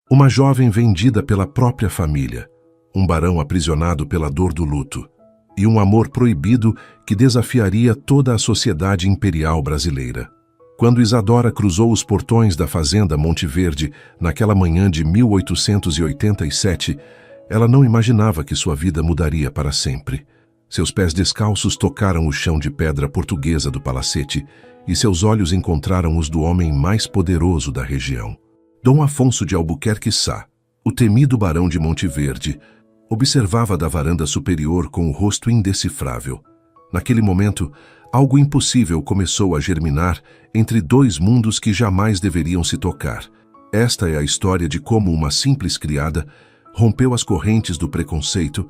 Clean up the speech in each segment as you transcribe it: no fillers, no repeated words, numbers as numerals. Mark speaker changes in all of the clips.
Speaker 1: Uma jovem vendida pela própria família, um barão aprisionado pela dor do luto, e um amor proibido que desafiaria toda a sociedade imperial brasileira. Quando Isadora cruzou os portões da fazenda Monte Verde naquela manhã de 1887, ela não imaginava que sua vida mudaria para sempre. Seus pés descalços tocaram o chão de pedra portuguesa do palacete e seus olhos encontraram os do homem mais poderoso da região. Dom Afonso de Albuquerque Sá, o temido barão de Monte Verde, observava da varanda superior com o rosto indecifrável. Naquele momento, algo impossível começou a germinar entre dois mundos que jamais deveriam se tocar. Esta é a história de como uma simples criada rompeu as correntes do preconceito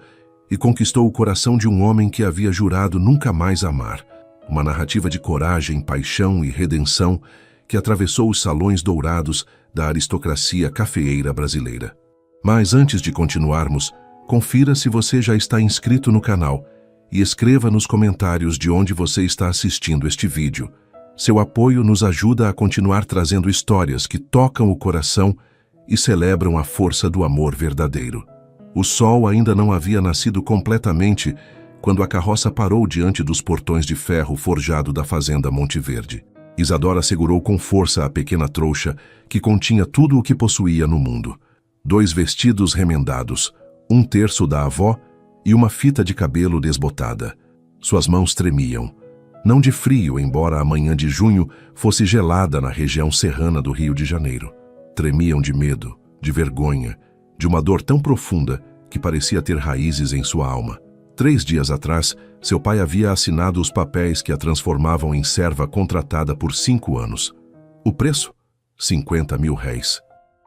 Speaker 1: e conquistou o coração de um homem que havia jurado nunca mais amar. Uma narrativa de coragem, paixão e redenção que atravessou os salões dourados da aristocracia cafeeira brasileira. Mas antes de continuarmos, confira se você já está inscrito no canal e escreva nos comentários de onde você está assistindo este vídeo. Seu apoio nos ajuda a continuar trazendo histórias que tocam o coração e celebram a força do amor verdadeiro. O sol ainda não havia nascido completamente quando a carroça parou diante dos portões de ferro forjado da fazenda Monte Verde. Isadora segurou com força a pequena trouxa que continha tudo o que possuía no mundo. 2 vestidos remendados, 1/3 da avó e uma fita de cabelo desbotada. Suas mãos tremiam. Não de frio, embora a manhã de junho fosse gelada na região serrana do Rio de Janeiro. Tremiam de medo, de vergonha, de uma dor tão profunda que parecia ter raízes em sua alma. 3 dias atrás, seu pai havia assinado os papéis que a transformavam em serva contratada por 5 anos. O preço? 50 mil réis.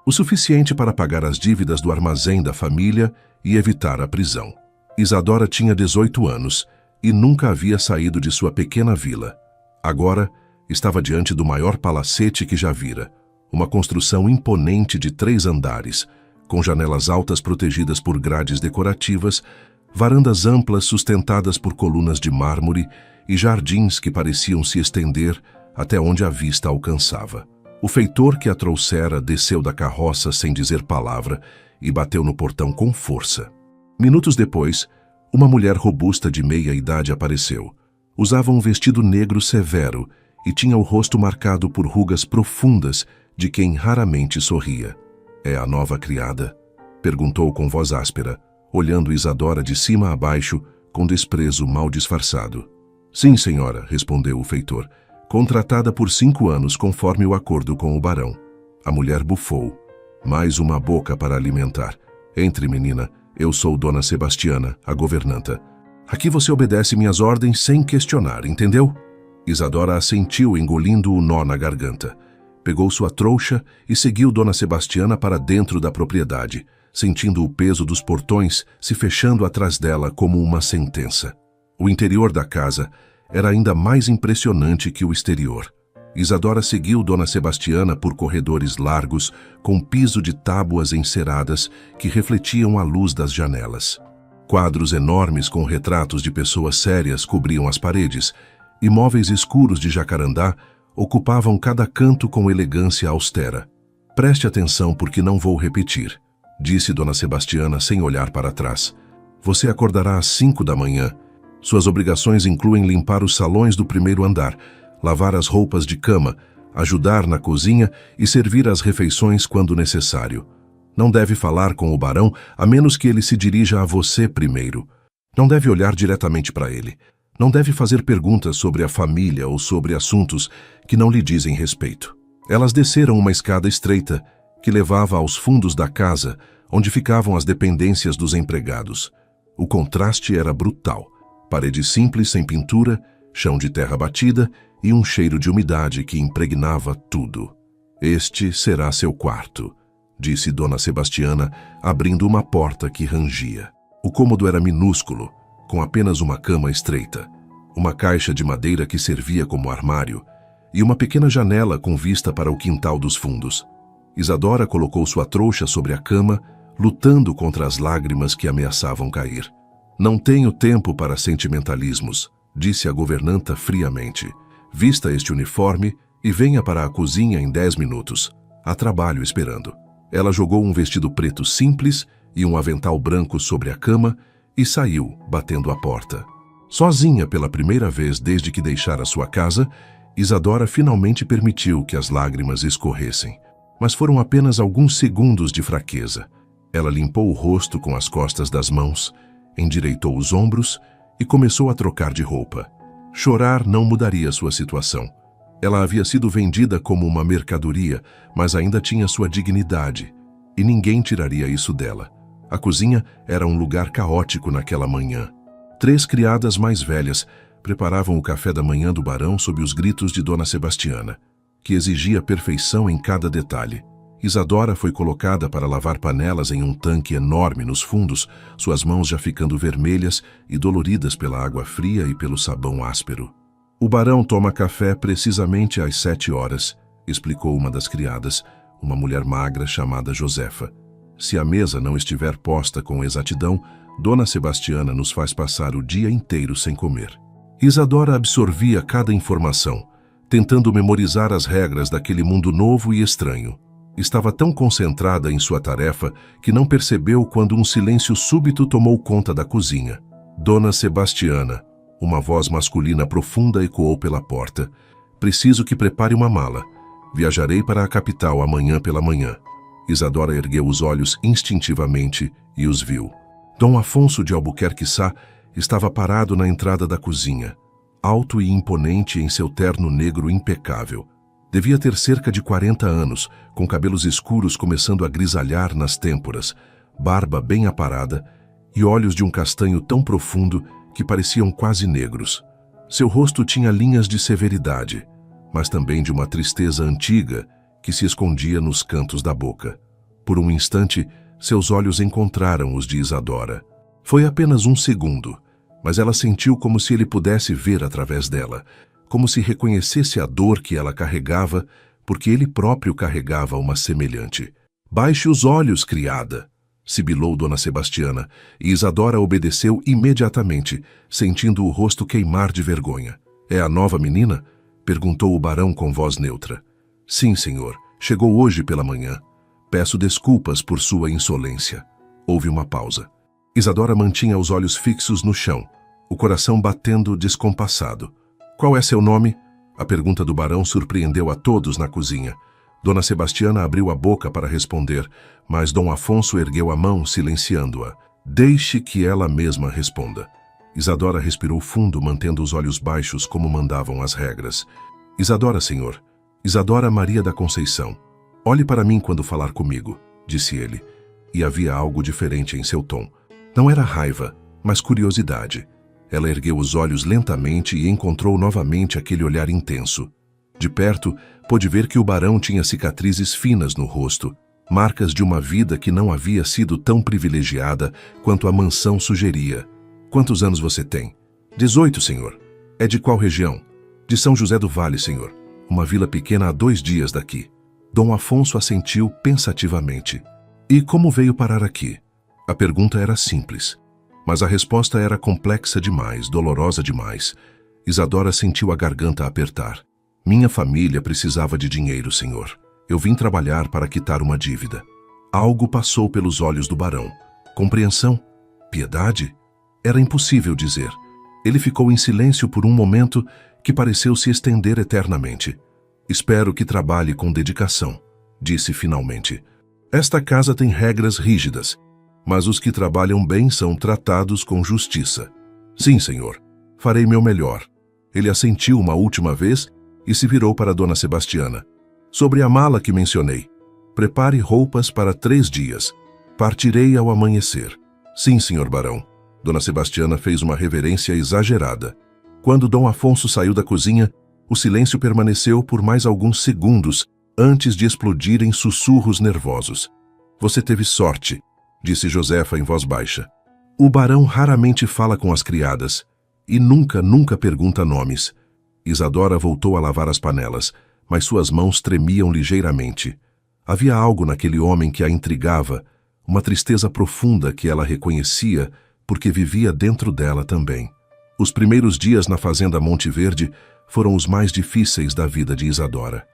Speaker 1: O suficiente para pagar as dívidas do armazém da família e evitar a prisão. Isadora tinha 18 anos e nunca havia saído de sua pequena vila. Agora, estava diante do maior palacete que já vira. Uma construção imponente de 3 andares, com janelas altas protegidas por grades decorativas, varandas amplas sustentadas por colunas de mármore e jardins que pareciam se estender até onde a vista alcançava. O feitor que a trouxera desceu da carroça sem dizer palavra e bateu no portão com força. Minutos depois, uma mulher robusta de meia idade apareceu. Usava um vestido negro severo e tinha o rosto marcado por rugas profundas de quem raramente sorria. "É a nova criada?" perguntou com voz áspera, olhando Isadora de cima a baixo, com desprezo mal disfarçado. "Sim, senhora", respondeu o feitor, "contratada por 5 anos conforme o acordo com o barão." A mulher bufou. "Mais uma boca para alimentar. Entre, menina, eu sou Dona Sebastiana, a governanta. Aqui você obedece minhas ordens sem questionar, entendeu?" Isadora assentiu, engolindo o nó na garganta. Pegou sua trouxa e seguiu Dona Sebastiana para dentro da propriedade, sentindo o peso dos portões se fechando atrás dela como uma sentença. O interior da casa era ainda mais impressionante que o exterior. Isadora seguiu Dona Sebastiana por corredores largos, com piso de tábuas enceradas que refletiam a luz das janelas. Quadros enormes com retratos de pessoas sérias cobriam as paredes, e móveis escuros de jacarandá ocupavam cada canto com elegância austera. "Preste atenção porque não vou repetir", disse Dona Sebastiana sem olhar para trás. "Você acordará às 5 da manhã. Suas obrigações incluem limpar os salões do 1º andar, lavar as roupas de cama, ajudar na cozinha e servir as refeições quando necessário. Não deve falar com o barão a menos que ele se dirija a você primeiro. Não deve olhar diretamente para ele. Não deve fazer perguntas sobre a família ou sobre assuntos que não lhe dizem respeito." Elas desceram uma escada estreita que levava aos fundos da casa, onde ficavam as dependências dos empregados. O contraste era brutal. Parede simples sem pintura, chão de terra batida e um cheiro de umidade que impregnava tudo. "Este será seu quarto", disse Dona Sebastiana, abrindo uma porta que rangia. O cômodo era minúsculo, com apenas uma cama estreita, uma caixa de madeira que servia como armário e uma pequena janela com vista para o quintal dos fundos. Isadora colocou sua trouxa sobre a cama, lutando contra as lágrimas que ameaçavam cair. "Não tenho tempo para sentimentalismos", disse a governanta friamente. "Vista este uniforme e venha para a cozinha em 10 minutos. Há trabalho esperando." Ela jogou um vestido preto simples e um avental branco sobre a cama e saiu, batendo a porta. Sozinha pela primeira vez desde que deixara sua casa, Isadora finalmente permitiu que as lágrimas escorressem. Mas foram apenas alguns segundos de fraqueza. Ela limpou o rosto com as costas das mãos, endireitou os ombros e começou a trocar de roupa. Chorar não mudaria sua situação. Ela havia sido vendida como uma mercadoria, mas ainda tinha sua dignidade, e ninguém tiraria isso dela. A cozinha era um lugar caótico naquela manhã. 3 criadas mais velhas preparavam o café da manhã do barão sob os gritos de Dona Sebastiana, que exigia perfeição em cada detalhe. Isadora foi colocada para lavar panelas em um tanque enorme nos fundos, suas mãos já ficando vermelhas e doloridas pela água fria e pelo sabão áspero. O barão toma café precisamente às 7 horas, explicou uma das criadas, uma mulher magra chamada Josefa. Se a mesa não estiver posta com exatidão, Dona Sebastiana nos faz passar o dia inteiro sem comer. Isadora absorvia cada informação, tentando memorizar as regras daquele mundo novo e estranho. Estava tão concentrada em sua tarefa que não percebeu quando um silêncio súbito tomou conta da cozinha. Dona Sebastiana, uma voz masculina profunda ecoou pela porta. Preciso que prepare uma mala. Viajarei para a capital amanhã pela manhã. Isadora ergueu os olhos instintivamente e os viu. Dom Afonso de Albuquerque Sá estava parado na entrada da cozinha, alto e imponente em seu terno negro impecável. Devia ter cerca de 40 anos, com cabelos escuros começando a grisalhar nas têmporas, barba bem aparada e olhos de um castanho tão profundo que pareciam quase negros. Seu rosto tinha linhas de severidade, mas também de uma tristeza antiga que se escondia nos cantos da boca. Por um instante, seus olhos encontraram os de Isadora. Foi apenas um segundo, mas ela sentiu como se ele pudesse ver através dela, como se reconhecesse a dor que ela carregava, porque ele próprio carregava uma semelhante. «Baixe os olhos, criada!» sibilou Dona Sebastiana, e Isadora obedeceu imediatamente, sentindo o rosto queimar de vergonha. «É a nova menina?» perguntou o barão com voz neutra. «Sim, senhor. Chegou hoje pela manhã. Peço desculpas por sua insolência.» Houve uma pausa. Isadora mantinha os olhos fixos no chão, o coração batendo descompassado. «Qual é seu nome?» A pergunta do barão surpreendeu a todos na cozinha. Dona Sebastiana abriu a boca para responder, mas Dom Afonso ergueu a mão, silenciando-a. «Deixe que ela mesma responda.» Isadora respirou fundo, mantendo os olhos baixos como mandavam as regras. «Isadora, senhor. Isadora Maria da Conceição. Olhe para mim quando falar comigo», disse ele. E havia algo diferente em seu tom. Não era raiva, mas curiosidade. Ela ergueu os olhos lentamente e encontrou novamente aquele olhar intenso. De perto, pôde ver que o barão tinha cicatrizes finas no rosto, marcas de uma vida que não havia sido tão privilegiada quanto a mansão sugeria. «Quantos anos você tem?» 18, senhor. «É de qual região?» «De São José do Vale, senhor. Uma vila pequena a 2 dias daqui.» Dom Afonso assentiu pensativamente. «E como veio parar aqui?» A pergunta era simples, mas a resposta era complexa demais, dolorosa demais. Isadora sentiu a garganta apertar. «Minha família precisava de dinheiro, senhor. Eu vim trabalhar para quitar uma dívida.» Algo passou pelos olhos do barão. Compreensão? Piedade? Era impossível dizer. Ele ficou em silêncio por um momento que pareceu se estender eternamente. «Espero que trabalhe com dedicação», disse finalmente. «Esta casa tem regras rígidas, mas os que trabalham bem são tratados com justiça.» «Sim, senhor. Farei meu melhor.» Ele assentiu uma última vez e se virou para Dona Sebastiana. «Sobre a mala que mencionei. Prepare roupas para 3 dias. Partirei ao amanhecer.» «Sim, senhor barão.» Dona Sebastiana fez uma reverência exagerada. Quando Dom Afonso saiu da cozinha, o silêncio permaneceu por mais alguns segundos antes de explodir em sussurros nervosos. «Você teve sorte», disse Josefa em voz baixa. «O barão raramente fala com as criadas e nunca pergunta nomes.» Isadora voltou a lavar as panelas, mas suas mãos tremiam ligeiramente. Havia algo naquele homem que a intrigava, uma tristeza profunda que ela reconhecia porque vivia dentro dela também. Os primeiros dias na fazenda Monte Verde foram os mais difíceis da vida de Isadora.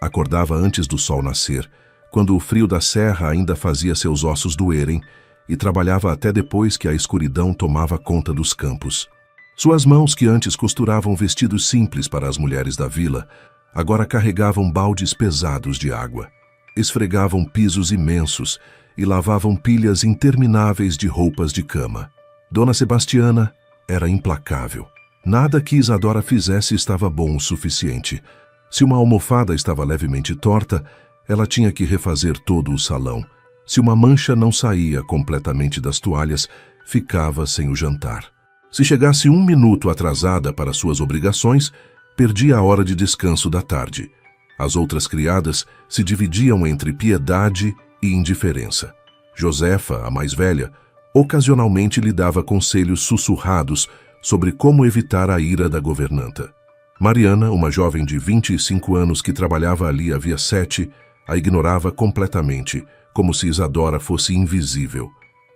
Speaker 1: Acordava antes do sol nascer, quando o frio da serra ainda fazia seus ossos doerem, e trabalhava até depois que a escuridão tomava conta dos campos. Suas mãos, que antes costuravam vestidos simples para as mulheres da vila, agora carregavam baldes pesados de água, esfregavam pisos imensos e lavavam pilhas intermináveis de roupas de cama. Dona Sebastiana era implacável. Nada que Isadora fizesse estava bom o suficiente. Se uma almofada estava levemente torta, ela tinha que refazer todo o salão. Se uma mancha não saía completamente das toalhas, ficava sem o jantar. Se chegasse 1 minuto atrasada para suas obrigações, perdia a hora de descanso da tarde. As outras criadas se dividiam entre piedade e indiferença. Josefa, a mais velha, ocasionalmente lhe dava conselhos sussurrados sobre como evitar a ira da governanta. Mariana, uma jovem de 25 anos que trabalhava ali havia 7, a ignorava completamente, como se Isadora fosse invisível.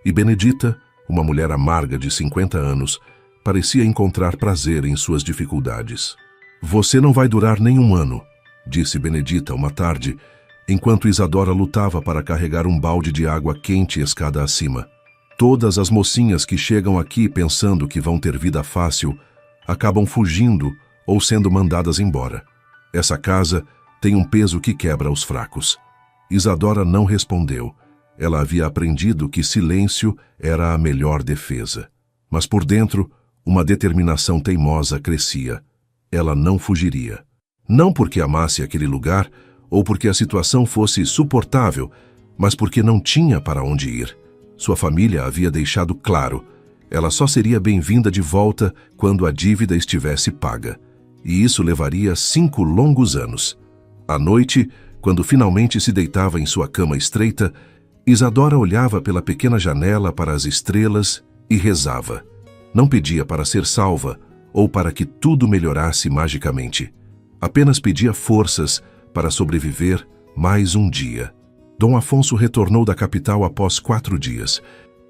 Speaker 1: E Benedita, uma mulher amarga de 50 anos, parecia encontrar prazer em suas dificuldades. "Você não vai durar nem 1 ano", disse Benedita uma tarde, enquanto Isadora lutava para carregar um balde de água quente escada acima. "Todas as mocinhas que chegam aqui pensando que vão ter vida fácil, acabam fugindo ou sendo mandadas embora. Essa casa tem um peso que quebra os fracos." Isadora não respondeu. Ela havia aprendido que silêncio era a melhor defesa. Mas por dentro, uma determinação teimosa crescia. Ela não fugiria. Não porque amasse aquele lugar ou porque a situação fosse suportável, mas porque não tinha para onde ir. Sua família havia deixado claro. Ela só seria bem-vinda de volta quando a dívida estivesse paga. E isso levaria 5 longos anos. À noite, quando finalmente se deitava em sua cama estreita, Isadora olhava pela pequena janela para as estrelas e rezava. Não pedia para ser salva ou para que tudo melhorasse magicamente. Apenas pedia forças para sobreviver mais um dia. Dom Afonso retornou da capital após 4 dias.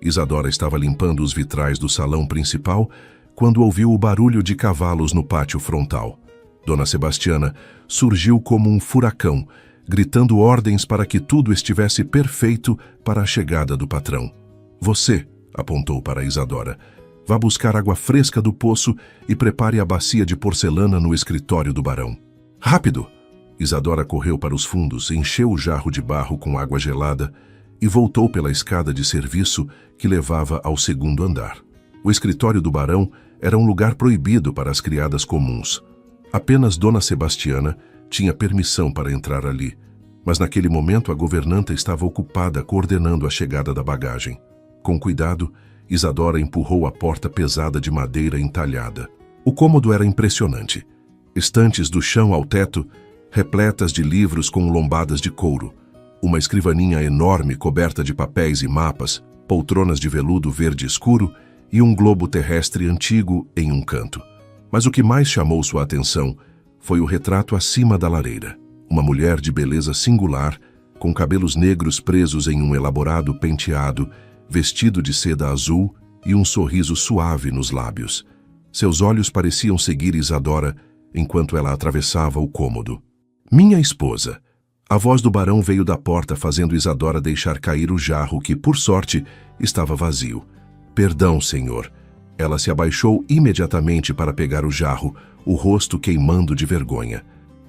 Speaker 1: Isadora estava limpando os vitrais do salão principal quando ouviu o barulho de cavalos no pátio frontal. Dona Sebastiana surgiu como um furacão, gritando ordens para que tudo estivesse perfeito para a chegada do patrão. "Você", apontou para Isadora, "vá buscar água fresca do poço e prepare a bacia de porcelana no escritório do barão." "Rápido!" Isadora correu para os fundos, encheu o jarro de barro com água gelada e voltou pela escada de serviço que levava ao 2º andar. O escritório do barão era um lugar proibido para as criadas comuns. Apenas Dona Sebastiana tinha permissão para entrar ali, mas naquele momento a governanta estava ocupada coordenando a chegada da bagagem. Com cuidado, Isadora empurrou a porta pesada de madeira entalhada. O cômodo era impressionante. Estantes do chão ao teto, repletas de livros com lombadas de couro, uma escrivaninha enorme coberta de papéis e mapas, poltronas de veludo verde escuro e um globo terrestre antigo em um canto. Mas o que mais chamou sua atenção foi o retrato acima da lareira. Uma mulher de beleza singular, com cabelos negros presos em um elaborado penteado, vestido de seda azul e um sorriso suave nos lábios. Seus olhos pareciam seguir Isadora enquanto ela atravessava o cômodo. "Minha esposa." A voz do barão veio da porta, fazendo Isadora deixar cair o jarro que, por sorte, estava vazio. "Perdão, senhor." Ela se abaixou imediatamente para pegar o jarro, o rosto queimando de vergonha.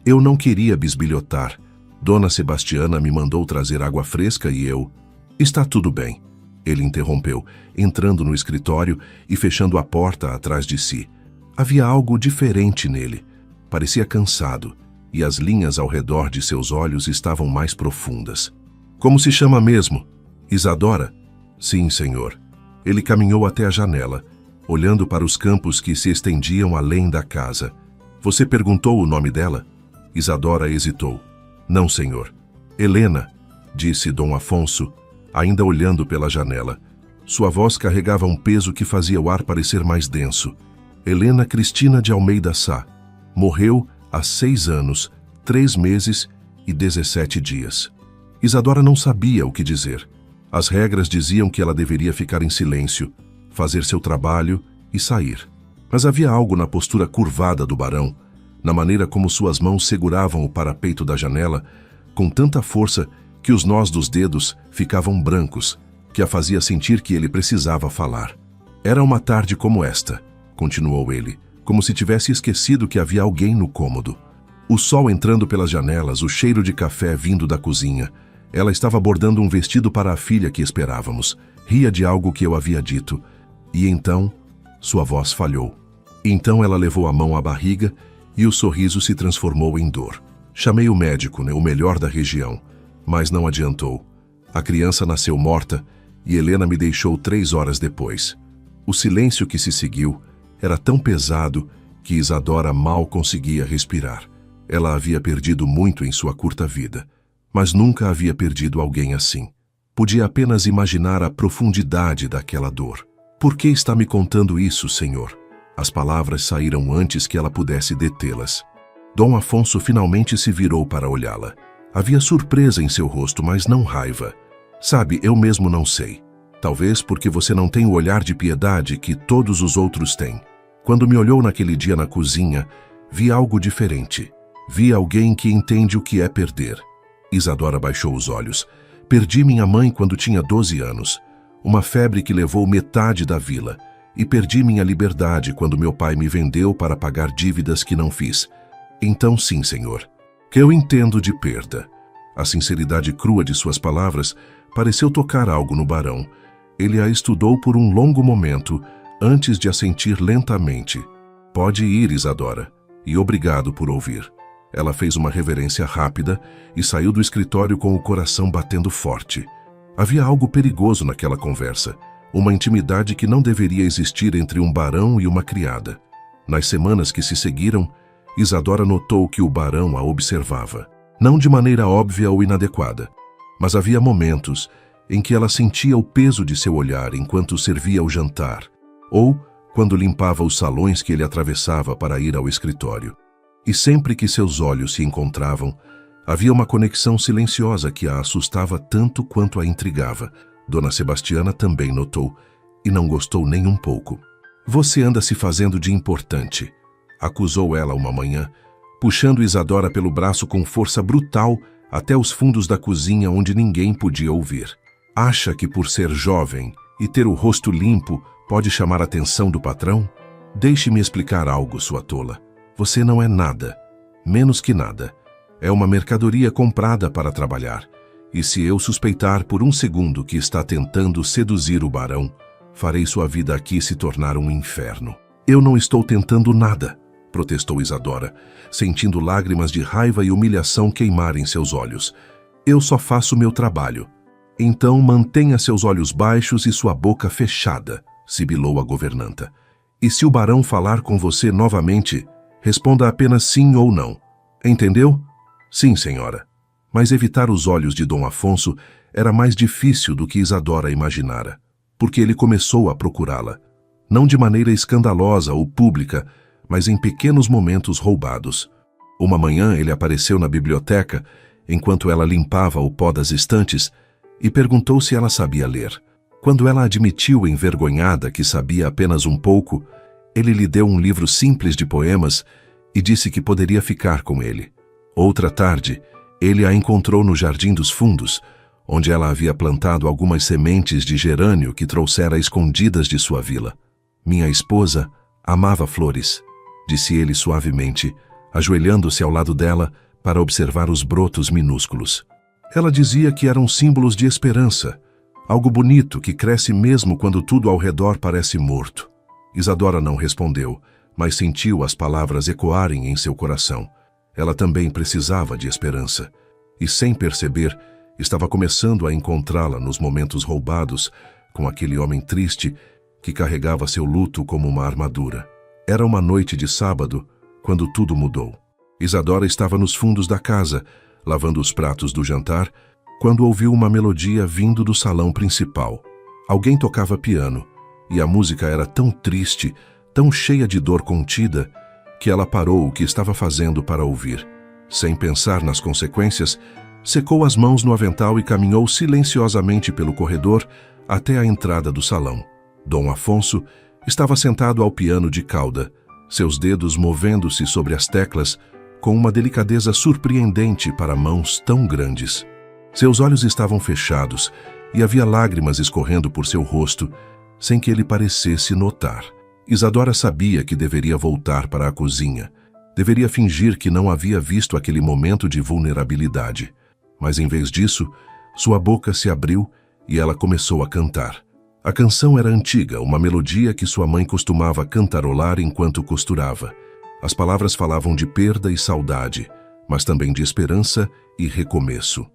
Speaker 1: "Eu não queria bisbilhotar. Dona Sebastiana me mandou trazer água fresca e eu..." "Está tudo bem." Ele interrompeu, entrando no escritório e fechando a porta atrás de si. Havia algo diferente nele. Parecia cansado, e as linhas ao redor de seus olhos estavam mais profundas. "Como se chama mesmo? Isadora?" "Sim, senhor." Ele caminhou até a janela, olhando para os campos que se estendiam além da casa. "Você perguntou o nome dela?" Isadora hesitou. "Não, senhor." "Helena", disse Dom Afonso, ainda olhando pela janela. Sua voz carregava um peso que fazia o ar parecer mais denso. "Helena Cristina de Almeida Sá. Morreu há 6 anos, 3 meses e 17 dias." Isadora não sabia o que dizer. As regras diziam que ela deveria ficar em silêncio, fazer seu trabalho e sair. Mas havia algo na postura curvada do barão, na maneira como suas mãos seguravam o parapeito da janela, com tanta força que os nós dos dedos ficavam brancos, que a fazia sentir que ele precisava falar. Era uma tarde como esta, continuou ele, como se tivesse esquecido que havia alguém no cômodo. O sol entrando pelas janelas, o cheiro de café vindo da cozinha. Ela estava bordando um vestido para a filha que esperávamos. Ria de algo que eu havia dito. E então, sua voz falhou. Então ela levou a mão à barriga e o sorriso se transformou em dor. Chamei o médico, o melhor da região, mas não adiantou. A criança nasceu morta e Helena me deixou 3 horas depois. O silêncio que se seguiu era tão pesado que Isadora mal conseguia respirar. Ela havia perdido muito em sua curta vida, mas nunca havia perdido alguém assim. Podia apenas imaginar a profundidade daquela dor. Por que está me contando isso, Senhor? As palavras saíram antes que ela pudesse detê-las. Dom Afonso finalmente se virou para olhá-la. Havia surpresa em seu rosto, mas não raiva. Sabe, eu mesmo não sei. Talvez porque você não tem o olhar de piedade que todos os outros têm. Quando me olhou naquele dia na cozinha, vi algo diferente. Vi alguém que entende o que é perder. Isadora baixou os olhos. Perdi minha mãe quando tinha 12 anos. Uma febre que levou metade da vila. E perdi minha liberdade quando meu pai me vendeu para pagar dívidas que não fiz. Então sim, Senhor, que eu entendo de perda. A sinceridade crua de suas palavras pareceu tocar algo no barão. Ele a estudou por um longo momento, antes de assentir lentamente. Pode ir, Isadora, e obrigado por ouvir. Ela fez uma reverência rápida e saiu do escritório com o coração batendo forte. Havia algo perigoso naquela conversa, uma intimidade que não deveria existir entre um barão e uma criada. Nas semanas que se seguiram, Isadora notou que o barão a observava, não de maneira óbvia ou inadequada, mas havia momentos em que ela sentia o peso de seu olhar enquanto servia o jantar, ou quando limpava os salões que ele atravessava para ir ao escritório. E sempre que seus olhos se encontravam, havia uma conexão silenciosa que a assustava tanto quanto a intrigava. Dona Sebastiana também notou, e não gostou nem um pouco. Você anda se fazendo de importante, acusou ela uma manhã, puxando Isadora pelo braço com força brutal até os fundos da cozinha onde ninguém podia ouvir. Acha que por ser jovem e ter o rosto limpo pode chamar a atenção do patrão? Deixe-me explicar algo, sua tola. Você não é nada, menos que nada. É uma mercadoria comprada para trabalhar. E se eu suspeitar por um segundo que está tentando seduzir o barão, farei sua vida aqui se tornar um inferno. Eu não estou tentando nada, protestou Isadora, sentindo lágrimas de raiva e humilhação queimar em seus olhos. Eu só faço meu trabalho. Então mantenha seus olhos baixos e sua boca fechada, sibilou a governanta. E se o barão falar com você novamente, responda apenas sim ou não. Entendeu? Sim, senhora. Mas evitar os olhos de Dom Afonso era mais difícil do que Isadora imaginara, porque ele começou a procurá-la, não de maneira escandalosa ou pública, mas em pequenos momentos roubados. Uma manhã ele apareceu na biblioteca, enquanto ela limpava o pó das estantes, e perguntou se ela sabia ler. Quando ela admitiu envergonhada que sabia apenas um pouco, ele lhe deu um livro simples de poemas e disse que poderia ficar com ele. Outra tarde, ele a encontrou no Jardim dos Fundos, onde ela havia plantado algumas sementes de gerânio que trouxera escondidas de sua vila. Minha esposa amava flores, disse ele suavemente, ajoelhando-se ao lado dela para observar os brotos minúsculos. Ela dizia que eram símbolos de esperança, algo bonito que cresce mesmo quando tudo ao redor parece morto. Isadora não respondeu, mas sentiu as palavras ecoarem em seu coração. Ela também precisava de esperança, e sem perceber, estava começando a encontrá-la nos momentos roubados, com aquele homem triste que carregava seu luto como uma armadura. Era uma noite de sábado, quando tudo mudou. Isadora estava nos fundos da casa, lavando os pratos do jantar, quando ouviu uma melodia vindo do salão principal. Alguém tocava piano, e a música era tão triste, tão cheia de dor contida, que ela parou o que estava fazendo para ouvir. Sem pensar nas consequências, secou as mãos no avental e caminhou silenciosamente pelo corredor até a entrada do salão. Dom Afonso estava sentado ao piano de cauda, seus dedos movendo-se sobre as teclas com uma delicadeza surpreendente para mãos tão grandes. Seus olhos estavam fechados e havia lágrimas escorrendo por seu rosto, sem que ele parecesse notar. Isadora sabia que deveria voltar para a cozinha. Deveria fingir que não havia visto aquele momento de vulnerabilidade. Mas em vez disso, sua boca se abriu e ela começou a cantar. A canção era antiga, uma melodia que sua mãe costumava cantarolar enquanto costurava. As palavras falavam de perda e saudade, mas também de esperança e recomeço.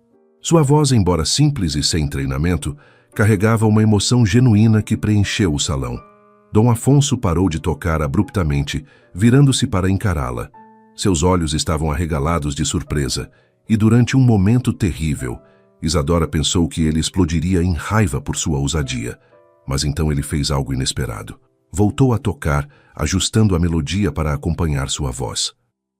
Speaker 1: Sua voz, embora simples e sem treinamento, carregava uma emoção genuína que preencheu o salão. Dom Afonso parou de tocar abruptamente, virando-se para encará-la. Seus olhos estavam arregalados de surpresa, e durante um momento terrível, Isadora pensou que ele explodiria em raiva por sua ousadia. Mas então ele fez algo inesperado. Voltou a tocar, ajustando a melodia para acompanhar sua voz.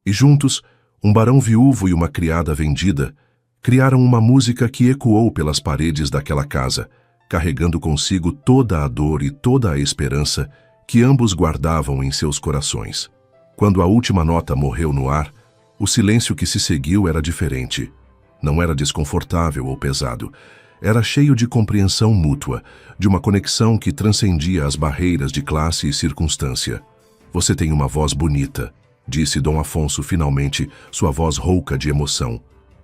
Speaker 1: E juntos, um barão viúvo e uma criada vendida criaram uma música que ecoou pelas paredes daquela casa, carregando consigo toda a dor e toda a esperança que ambos guardavam em seus corações. Quando a última nota morreu no ar, o silêncio que se seguiu era diferente. Não era desconfortável ou pesado. Era cheio de compreensão mútua, de uma conexão que transcendia as barreiras de classe e circunstância. "Você tem uma voz bonita", disse Dom Afonso finalmente, sua voz rouca de emoção.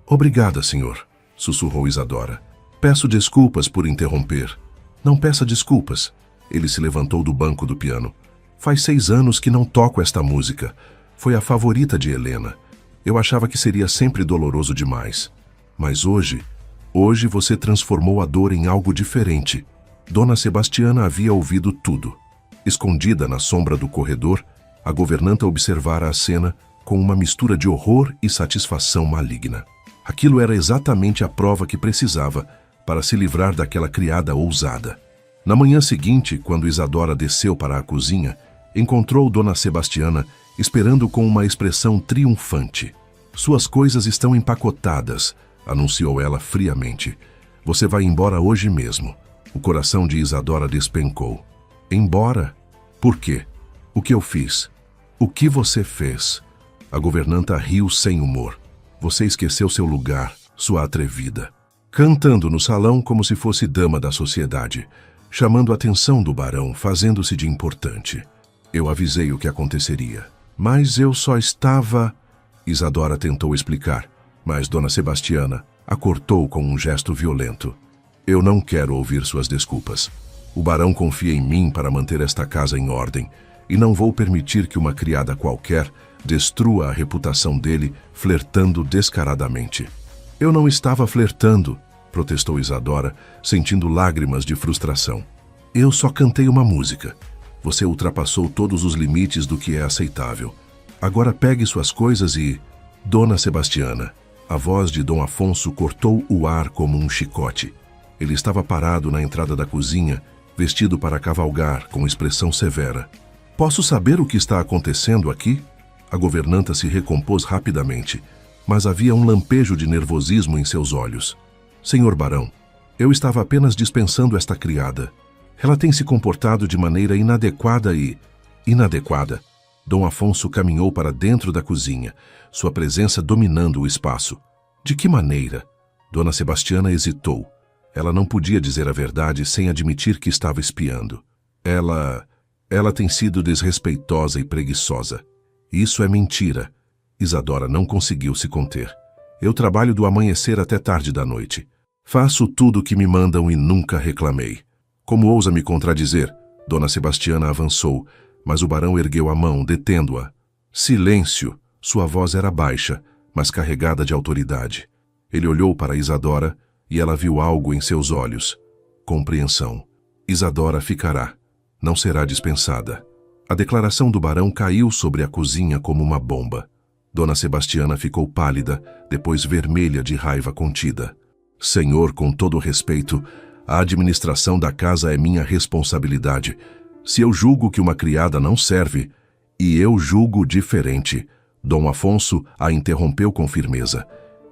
Speaker 1: "Obrigada, senhor", sussurrou Isadora. "Peço desculpas por interromper." "Não peça desculpas." Ele se levantou do banco do piano. "Faz 6 anos que não toco esta música. Foi a favorita de Helena. Eu achava que seria sempre doloroso demais. Mas hoje você transformou a dor em algo diferente." Dona Sebastiana havia ouvido tudo. Escondida na sombra do corredor, a governanta observara a cena com uma mistura de horror e satisfação maligna. Aquilo era exatamente a prova que precisava para se livrar daquela criada ousada. Na manhã seguinte, quando Isadora desceu para a cozinha, encontrou Dona Sebastiana esperando com uma expressão triunfante. "Suas coisas estão empacotadas", anunciou ela friamente. "Você vai embora hoje mesmo." O coração de Isadora despencou. "Embora? Por quê? O que eu fiz? O que você fez?" A governanta riu sem humor. "Você esqueceu seu lugar, sua atrevida." Cantando no salão como se fosse dama da sociedade, chamando a atenção do barão, fazendo-se de importante. "Eu avisei o que aconteceria. Mas eu só estava..." Isadora tentou explicar, mas Dona Sebastiana a cortou com um gesto violento. "Eu não quero ouvir suas desculpas. O barão confia em mim para manter esta casa em ordem, e não vou permitir que uma criada qualquer destrua a reputação dele flertando descaradamente." "Eu não estava flertando", protestou Isadora, sentindo lágrimas de frustração. "Eu só cantei uma música. Você ultrapassou todos os limites do que é aceitável. Agora pegue suas coisas e..." "Dona Sebastiana." A voz de Dom Afonso cortou o ar como um chicote. Ele estava parado na entrada da cozinha, vestido para cavalgar, com expressão severa. "Posso saber o que está acontecendo aqui?" A governanta se recompôs rapidamente, mas havia um lampejo de nervosismo em seus olhos. "Senhor barão, eu estava apenas dispensando esta criada. Ela tem se comportado de maneira inadequada e..." "Inadequada?" Dom Afonso caminhou para dentro da cozinha, sua presença dominando o espaço. "De que maneira?" Dona Sebastiana hesitou. Ela não podia dizer a verdade sem admitir que estava espiando. Ela tem sido desrespeitosa e preguiçosa." "Isso é mentira." Isadora não conseguiu se conter. "Eu trabalho do amanhecer até tarde da noite. Faço tudo o que me mandam e nunca reclamei." "Como ousa me contradizer?" Dona Sebastiana avançou, mas o barão ergueu a mão, detendo-a. "Silêncio!" Sua voz era baixa, mas carregada de autoridade. Ele olhou para Isadora e ela viu algo em seus olhos. Compreensão. Isadora ficará. Não será dispensada. A declaração do barão caiu sobre a cozinha como uma bomba. Dona Sebastiana ficou pálida, depois vermelha de raiva contida. "Senhor, com todo respeito, a administração da casa é minha responsabilidade. Se eu julgo que uma criada não serve, e eu julgo diferente." Dom Afonso a interrompeu com firmeza.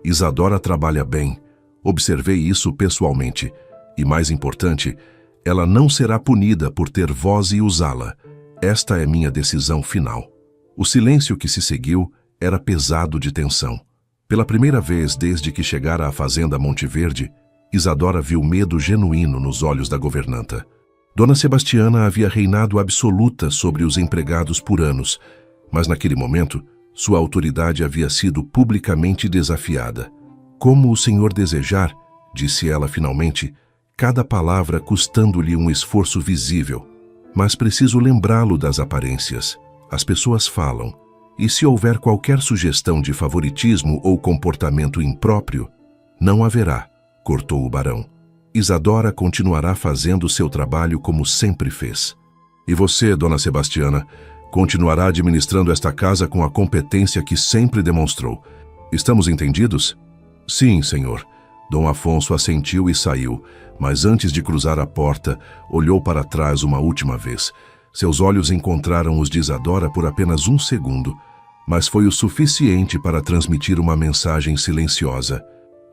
Speaker 1: "Isadora trabalha bem. Observei isso pessoalmente. E mais importante, ela não será punida por ter voz e usá-la. Esta é minha decisão final." O silêncio que se seguiu era pesado de tensão. Pela primeira vez desde que chegara à fazenda Monte Verde, Isadora viu medo genuíno nos olhos da governanta. Dona Sebastiana havia reinado absoluta sobre os empregados por anos, mas naquele momento, sua autoridade havia sido publicamente desafiada. Como o senhor desejar, disse ela finalmente, cada palavra custando-lhe um esforço visível. Mas preciso lembrá-lo das aparências. As pessoas falam, e se houver qualquer sugestão de favoritismo ou comportamento impróprio, não haverá, cortou o barão. Isadora continuará fazendo seu trabalho como sempre fez. E você, Dona Sebastiana, continuará administrando esta casa com a competência que sempre demonstrou. Estamos entendidos? Sim, senhor. Dom Afonso assentiu e saiu, mas antes de cruzar a porta, olhou para trás uma última vez. Seus olhos encontraram os de Isadora por apenas um segundo, mas foi o suficiente para transmitir uma mensagem silenciosa.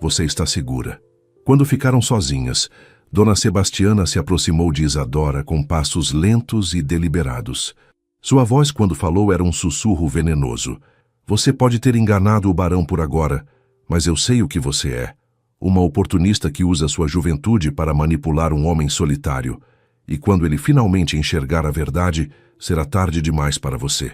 Speaker 1: Você está segura. Quando ficaram sozinhas, Dona Sebastiana se aproximou de Isadora com passos lentos e deliberados. Sua voz, quando falou, era um sussurro venenoso. Você pode ter enganado o barão por agora, mas eu sei o que você é. Uma oportunista que usa sua juventude para manipular um homem solitário. E quando ele finalmente enxergar a verdade, será tarde demais para você.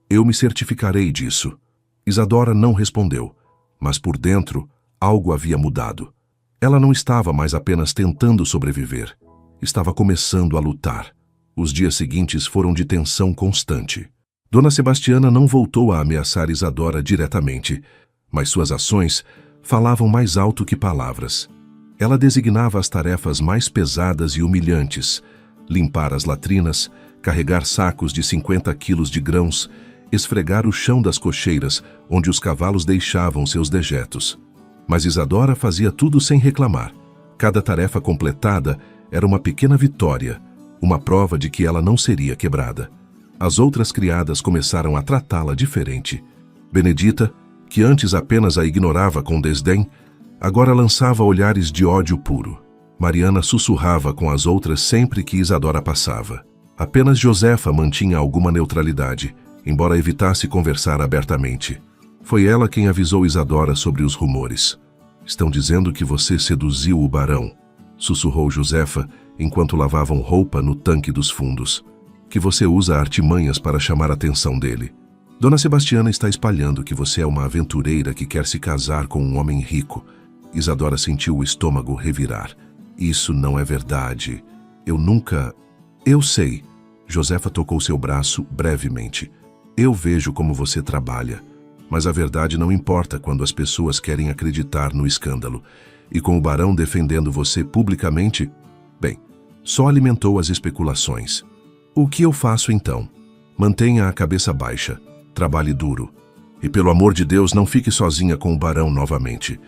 Speaker 1: Eu me certificarei disso. Isadora não respondeu, mas por dentro, algo havia mudado. Ela não estava mais apenas tentando sobreviver. Estava começando a lutar. Os dias seguintes foram de tensão constante. Dona Sebastiana não voltou a ameaçar Isadora diretamente, mas suas ações falavam mais alto que palavras. Ela designava as tarefas mais pesadas e humilhantes: limpar as latrinas, carregar sacos de 50 quilos de grãos, esfregar o chão das cocheiras, onde os cavalos deixavam seus dejetos. Mas Isadora fazia tudo sem reclamar. Cada tarefa completada era uma pequena vitória, uma prova de que ela não seria quebrada. As outras criadas começaram a tratá-la diferente. Benedita, que antes apenas a ignorava com desdém, agora lançava olhares de ódio puro. Mariana sussurrava com as outras sempre que Isadora passava. Apenas Josefa mantinha alguma neutralidade, embora evitasse conversar abertamente. Foi ela quem avisou Isadora sobre os rumores. Estão dizendo que você seduziu o barão, sussurrou Josefa enquanto lavavam roupa no tanque dos fundos. Que você usa artimanhas para chamar a atenção dele. Dona Sebastiana está espalhando que você é uma aventureira que quer se casar com um homem rico. Isadora sentiu o estômago revirar. Isso não é verdade. Eu nunca... Eu sei. Josefa tocou seu braço brevemente. Eu vejo como você trabalha. Mas a verdade não importa quando as pessoas querem acreditar no escândalo. E com o barão defendendo você publicamente, bem, só alimentou as especulações. O que eu faço então? Mantenha a cabeça baixa, trabalhe duro. E pelo amor de Deus, não fique sozinha com o barão novamente.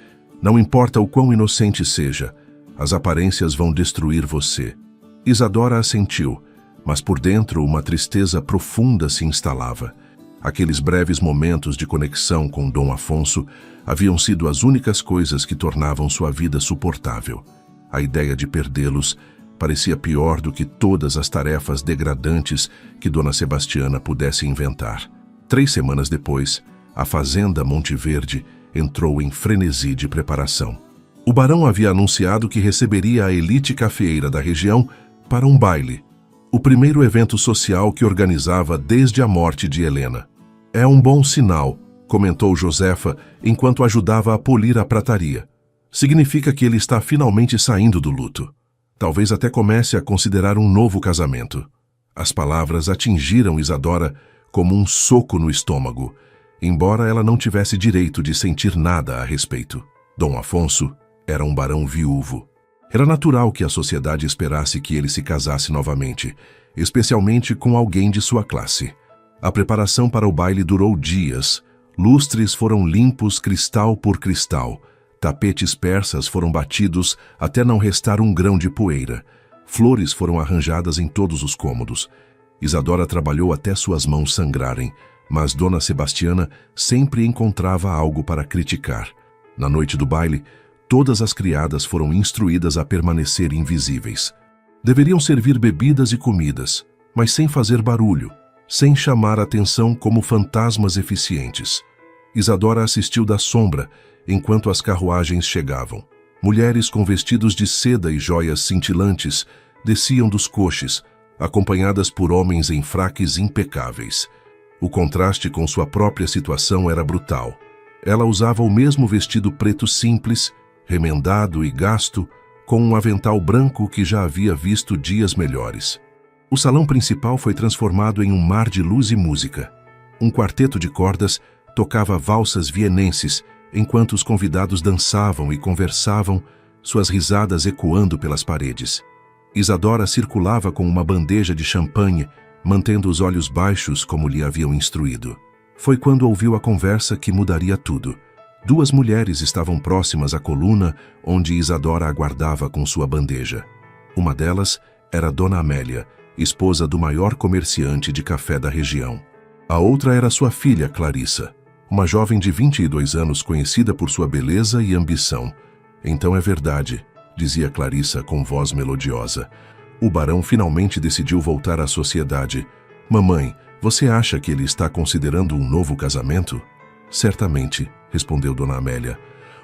Speaker 1: Não importa o quão inocente seja, as aparências vão destruir você. Isadora assentiu, mas por dentro uma tristeza profunda se instalava. Aqueles breves momentos de conexão com Dom Afonso haviam sido as únicas coisas que tornavam sua vida suportável. A ideia de perdê-los parecia pior do que todas as tarefas degradantes que Dona Sebastiana pudesse inventar. 3 semanas depois, a fazenda Monte Verde entrou em frenesi de preparação. O barão havia anunciado que receberia a elite cafeeira da região para um baile, o primeiro evento social que organizava desde a morte de Helena. É um bom sinal, comentou Josefa enquanto ajudava a polir a prataria. Significa que ele está finalmente saindo do luto. Talvez até comece a considerar um novo casamento. As palavras atingiram Isadora como um soco no estômago, embora ela não tivesse direito de sentir nada a respeito. Dom Afonso era um barão viúvo. Era natural que a sociedade esperasse que ele se casasse novamente, especialmente com alguém de sua classe. A preparação para o baile durou dias. Lustres foram limpos cristal por cristal. Tapetes persas foram batidos até não restar um grão de poeira. Flores foram arranjadas em todos os cômodos. Isadora trabalhou até suas mãos sangrarem, mas Dona Sebastiana sempre encontrava algo para criticar. Na noite do baile, todas as criadas foram instruídas a permanecer invisíveis. Deveriam servir bebidas e comidas, mas sem fazer barulho, sem chamar atenção como fantasmas eficientes. Isadora assistiu da sombra, enquanto as carruagens chegavam. Mulheres com vestidos de seda e joias cintilantes desciam dos coches, acompanhadas por homens em fraques impecáveis. O contraste com sua própria situação era brutal. Ela usava o mesmo vestido preto simples, remendado e gasto, com um avental branco que já havia visto dias melhores. O salão principal foi transformado em um mar de luz e música. Um quarteto de cordas tocava valsas vienenses, enquanto os convidados dançavam e conversavam, suas risadas ecoando pelas paredes. Isadora circulava com uma bandeja de champanhe, mantendo os olhos baixos como lhe haviam instruído. Foi quando ouviu a conversa que mudaria tudo. Duas mulheres estavam próximas à coluna onde Isadora aguardava com sua bandeja. Uma delas era Dona Amélia, esposa do maior comerciante de café da região. A outra era sua filha, Clarissa, uma jovem de 22 anos conhecida por sua beleza e ambição. Então é verdade, dizia Clarissa com voz melodiosa. O barão finalmente decidiu voltar à sociedade. Mamãe, você acha que ele está considerando um novo casamento? Certamente, respondeu Dona Amélia.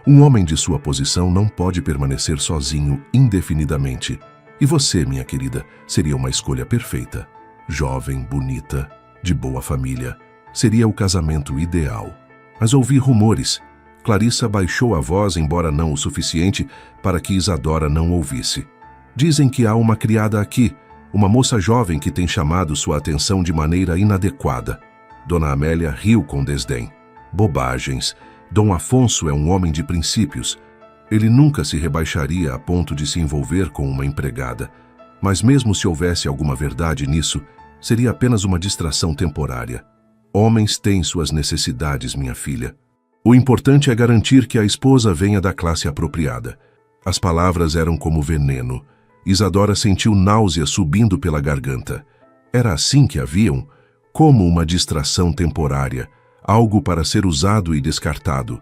Speaker 1: Um homem de sua posição não pode permanecer sozinho indefinidamente. E você, minha querida, seria uma escolha perfeita. Jovem, bonita, de boa família. Seria o casamento ideal. Mas ouvi rumores. Clarissa baixou a voz, embora não o suficiente para que Isadora não ouvisse. Dizem que há uma criada aqui, uma moça jovem que tem chamado sua atenção de maneira inadequada. Dona Amélia riu com desdém. Bobagens. Dom Afonso é um homem de princípios. Ele nunca se rebaixaria a ponto de se envolver com uma empregada. Mas mesmo se houvesse alguma verdade nisso, seria apenas uma distração temporária. Homens têm suas necessidades, minha filha. O importante é garantir que a esposa venha da classe apropriada. As palavras eram como veneno. Isadora sentiu náusea subindo pela garganta. Era assim que haviam? Como uma distração temporária, algo para ser usado e descartado.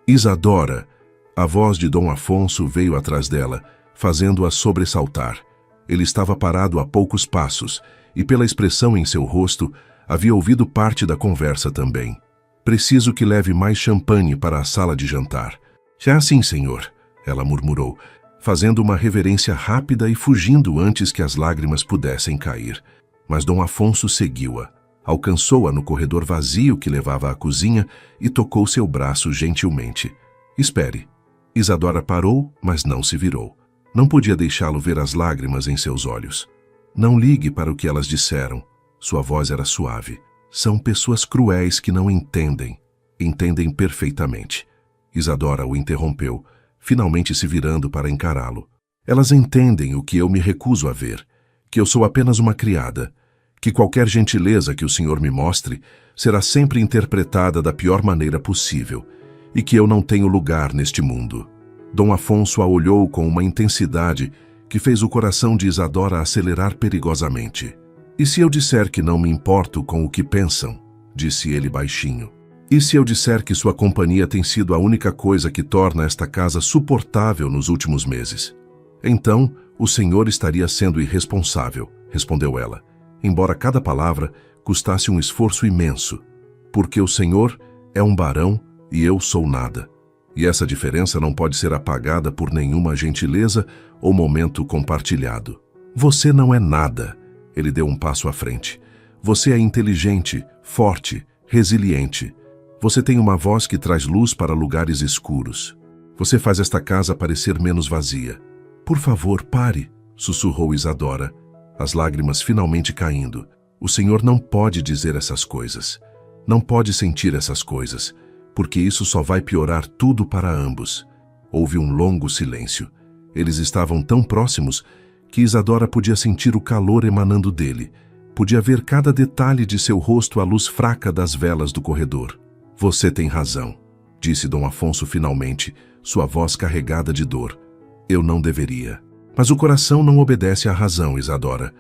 Speaker 1: Isadora! A voz de Dom Afonso veio atrás dela, fazendo-a sobressaltar. Ele estava parado a poucos passos, e pela expressão em seu rosto, havia ouvido parte da conversa também. Preciso que leve mais champanhe para a sala de jantar. Já assim, senhor, ela murmurou, fazendo uma reverência rápida e fugindo antes que as lágrimas pudessem cair. Mas Dom Afonso seguiu-a. Alcançou-a no corredor vazio que levava à cozinha e tocou seu braço gentilmente. Espere. Isadora parou, mas não se virou. Não podia deixá-lo ver as lágrimas em seus olhos. Não ligue para o que elas disseram. Sua voz era suave. São pessoas cruéis que não entendem. Entendem perfeitamente. Isadora o interrompeu, finalmente se virando para encará-lo. Elas entendem o que eu me recuso a ver, que eu sou apenas uma criada, que qualquer gentileza que o senhor me mostre será sempre interpretada da pior maneira possível, e que eu não tenho lugar neste mundo. Dom Afonso a olhou com uma intensidade que fez o coração de Isadora acelerar perigosamente. E se eu disser que não me importo com o que pensam? Disse ele baixinho. E se eu disser que sua companhia tem sido a única coisa que torna esta casa suportável nos últimos meses? Então, o senhor estaria sendo irresponsável, respondeu ela, embora cada palavra custasse um esforço imenso, porque o senhor é um barão e eu sou nada. E essa diferença não pode ser apagada por nenhuma gentileza ou momento compartilhado. Você não é nada. Ele deu um passo à frente. Você é inteligente, forte, resiliente. Você tem uma voz que traz luz para lugares escuros. Você faz esta casa parecer menos vazia. Por favor, pare, sussurrou Isadora, as lágrimas finalmente caindo. O senhor não pode dizer essas coisas. Não pode sentir essas coisas, porque isso só vai piorar tudo para ambos. Houve um longo silêncio. Eles estavam tão próximos que Isadora podia sentir o calor emanando dele. Podia ver cada detalhe de seu rosto à luz fraca das velas do corredor. Você tem razão, disse Dom Afonso finalmente, sua voz carregada de dor. Eu não deveria. Mas o coração não obedece à razão, Isadora.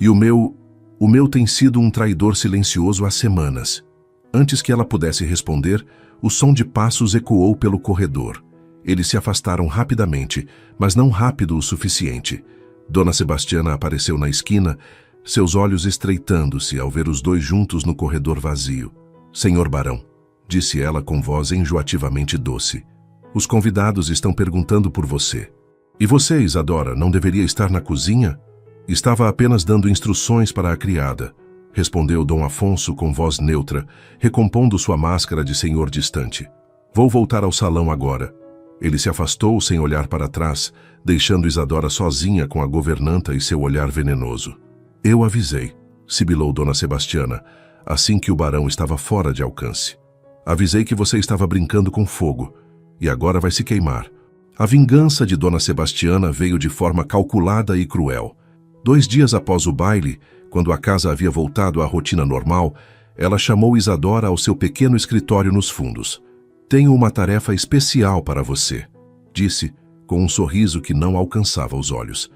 Speaker 1: E o meu tem sido um traidor silencioso há semanas. Antes que ela pudesse responder, o som de passos ecoou pelo corredor. Eles se afastaram rapidamente, mas não rápido o suficiente. Dona Sebastiana apareceu na esquina, seus olhos estreitando-se ao ver os dois juntos no corredor vazio. Senhor barão, disse ela com voz enjoativamente doce. Os convidados estão perguntando por você. E você, Isadora, não deveria estar na cozinha? Estava apenas dando instruções para a criada, respondeu Dom Afonso com voz neutra, recompondo sua máscara de senhor distante. Vou voltar ao salão agora. Ele se afastou sem olhar para trás, deixando Isadora sozinha com a governanta e seu olhar venenoso. Eu avisei, sibilou Dona Sebastiana, assim que o barão estava fora de alcance. Avisei que você estava brincando com fogo, e agora vai se queimar. A vingança de Dona Sebastiana veio de forma calculada e cruel. 2 dias após o baile, quando a casa havia voltado à rotina normal, ela chamou Isadora ao seu pequeno escritório nos fundos. Tenho uma tarefa especial para você, disse, com um sorriso que não alcançava os olhos.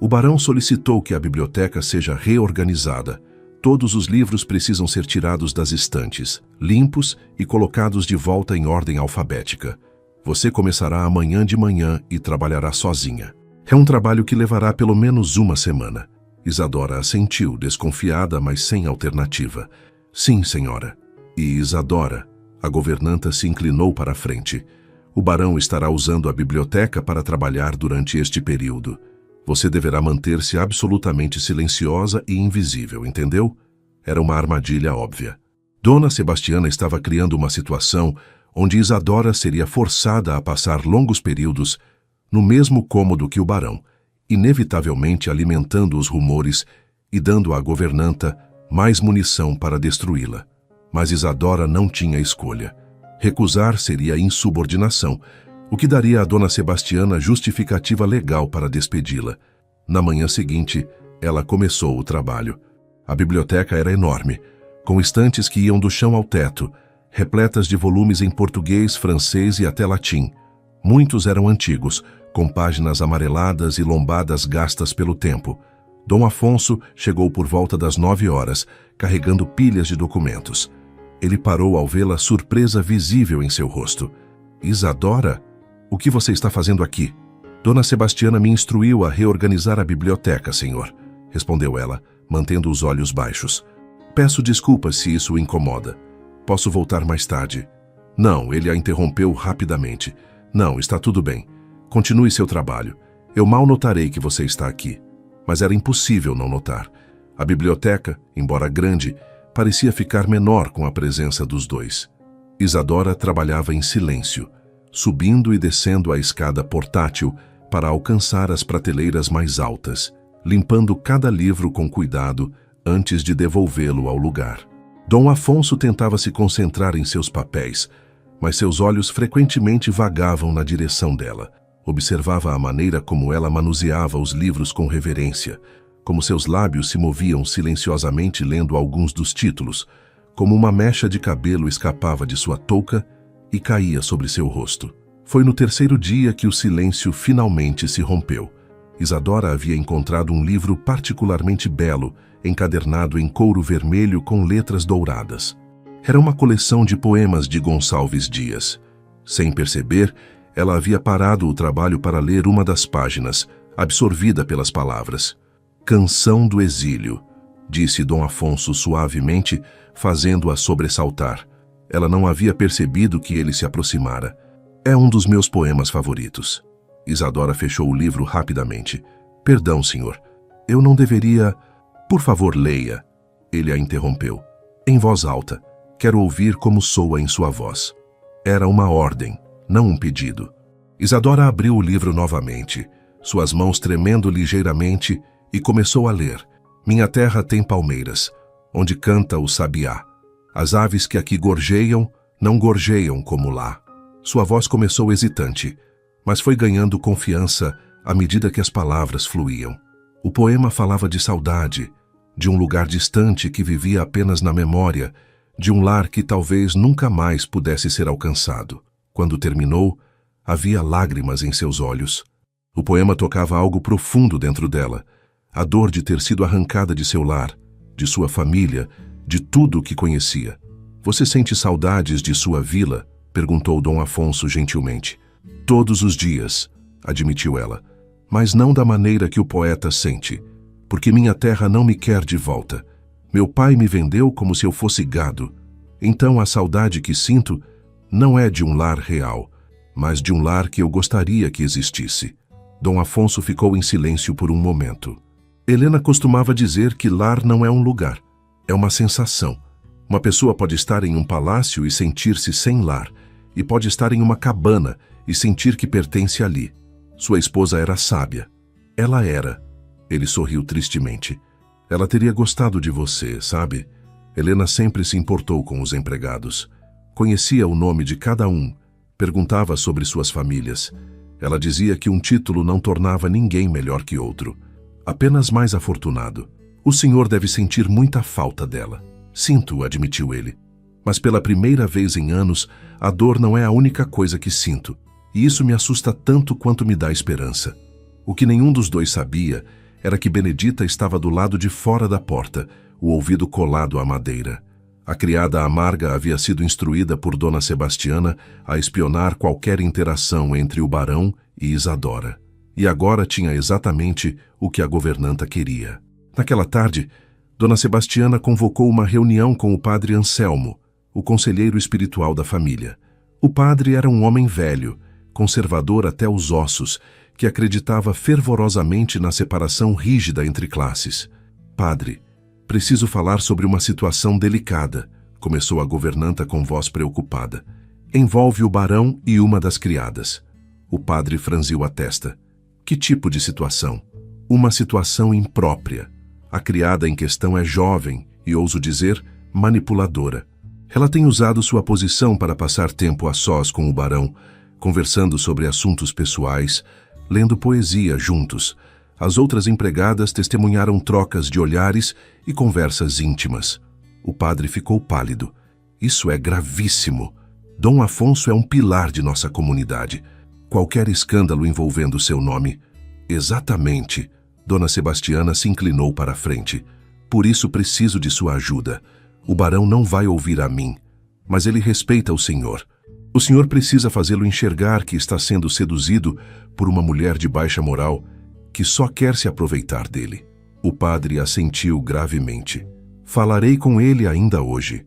Speaker 1: O barão solicitou que a biblioteca seja reorganizada. Todos os livros precisam ser tirados das estantes, limpos e colocados de volta em ordem alfabética. Você começará amanhã de manhã e trabalhará sozinha. É um trabalho que levará pelo menos 1 semana. Isadora assentiu, desconfiada, mas sem alternativa. Sim, senhora. E Isadora, a governanta se inclinou para a frente. O barão estará usando a biblioteca para trabalhar durante este período. Você deverá manter-se absolutamente silenciosa e invisível, entendeu? Era uma armadilha óbvia. Dona Sebastiana estava criando uma situação onde Isadora seria forçada a passar longos períodos no mesmo cômodo que o barão, inevitavelmente alimentando os rumores e dando à governanta mais munição para destruí-la. Mas Isadora não tinha escolha. Recusar seria insubordinação, o que daria a Dona Sebastiana justificativa legal para despedi-la. Na manhã seguinte, ela começou o trabalho. A biblioteca era enorme, com estantes que iam do chão ao teto, repletas de volumes em português, francês e até latim. Muitos eram antigos, com páginas amareladas e lombadas gastas pelo tempo. Dom Afonso chegou por volta das 9 horas, carregando pilhas de documentos. Ele parou ao vê-la surpresa visível em seu rosto. Isadora? O que você está fazendo aqui? Dona Sebastiana me instruiu a reorganizar a biblioteca, senhor, respondeu ela, mantendo os olhos baixos. Peço desculpas se isso o incomoda. Posso voltar mais tarde. Não, ele a interrompeu rapidamente. Não, está tudo bem. Continue seu trabalho. Eu mal notarei que você está aqui. Mas era impossível não notar. A biblioteca, embora grande, parecia ficar menor com a presença dos dois. Isadora trabalhava em silêncio, subindo e descendo a escada portátil para alcançar as prateleiras mais altas, limpando cada livro com cuidado antes de devolvê-lo ao lugar. Dom Afonso tentava se concentrar em seus papéis, mas seus olhos frequentemente vagavam na direção dela. Observava a maneira como ela manuseava os livros com reverência, como seus lábios se moviam silenciosamente lendo alguns dos títulos, como uma mecha de cabelo escapava de sua touca e caía sobre seu rosto. Foi no 3º dia que o silêncio finalmente se rompeu. Isadora havia encontrado um livro particularmente belo, encadernado em couro vermelho com letras douradas. Era uma coleção de poemas de Gonçalves Dias. Sem perceber, ela havia parado o trabalho para ler uma das páginas, absorvida pelas palavras. Canção do Exílio, disse Dom Afonso suavemente, fazendo-a sobressaltar. Ela não havia percebido que ele se aproximara. É um dos meus poemas favoritos. Isadora fechou o livro rapidamente. Perdão, senhor. Eu não deveria... Por favor, leia. Ele a interrompeu. Em voz alta. Quero ouvir como soa em sua voz. Era uma ordem, não um pedido. Isadora abriu o livro novamente, suas mãos tremendo ligeiramente, e começou a ler. Minha terra tem palmeiras, onde canta o sabiá. As aves que aqui gorjeiam, não gorjeiam como lá. Sua voz começou hesitante, mas foi ganhando confiança à medida que as palavras fluíam. O poema falava de saudade, de um lugar distante que vivia apenas na memória, de um lar que talvez nunca mais pudesse ser alcançado. Quando terminou, havia lágrimas em seus olhos. O poema tocava algo profundo dentro dela, a dor de ter sido arrancada de seu lar, de sua família, de tudo o que conhecia. Você sente saudades de sua vila? Perguntou Dom Afonso gentilmente. Todos os dias, admitiu ela, mas não da maneira que o poeta sente, porque minha terra não me quer de volta. Meu pai me vendeu como se eu fosse gado. Então a saudade que sinto não é de um lar real, mas de um lar que eu gostaria que existisse. Dom Afonso ficou em silêncio por um momento. Helena costumava dizer que lar não é um lugar, é uma sensação. Uma pessoa pode estar em um palácio e sentir-se sem lar, e pode estar em uma cabana e sentir que pertence ali. Sua esposa era sábia. Ela era. Ele sorriu tristemente. Ela teria gostado de você, sabe? Helena sempre se importou com os empregados. Conhecia o nome de cada um, perguntava sobre suas famílias. Ela dizia que um título não tornava ninguém melhor que outro, apenas mais afortunado. O senhor deve sentir muita falta dela. Sinto, admitiu ele. Mas pela primeira vez em anos, a dor não é a única coisa que sinto, e isso me assusta tanto quanto me dá esperança. O que nenhum dos dois sabia era que Benedita estava do lado de fora da porta, o ouvido colado à madeira. A criada amarga havia sido instruída por Dona Sebastiana a espionar qualquer interação entre o barão e Isadora. E agora tinha exatamente o que a governanta queria. Naquela tarde, Dona Sebastiana convocou uma reunião com o padre Anselmo, o conselheiro espiritual da família. O padre era um homem velho, conservador até os ossos, que acreditava fervorosamente na separação rígida entre classes. Padre, preciso falar sobre uma situação delicada, começou a governanta com voz preocupada. Envolve o barão e uma das criadas. O padre franziu a testa. Que tipo de situação? Uma situação imprópria. A criada em questão é jovem e, ouso dizer, manipuladora. Ela tem usado sua posição para passar tempo a sós com o barão, conversando sobre assuntos pessoais, lendo poesia juntos. As outras empregadas testemunharam trocas de olhares e conversas íntimas. O padre ficou pálido. Isso é gravíssimo. Dom Afonso é um pilar de nossa comunidade. Qualquer escândalo envolvendo seu nome... Exatamente. Dona Sebastiana se inclinou para a frente. Por isso preciso de sua ajuda. O barão não vai ouvir a mim, mas ele respeita o senhor. O senhor precisa fazê-lo enxergar que está sendo seduzido por uma mulher de baixa moral que só quer se aproveitar dele. O padre assentiu gravemente. Falarei com ele ainda hoje.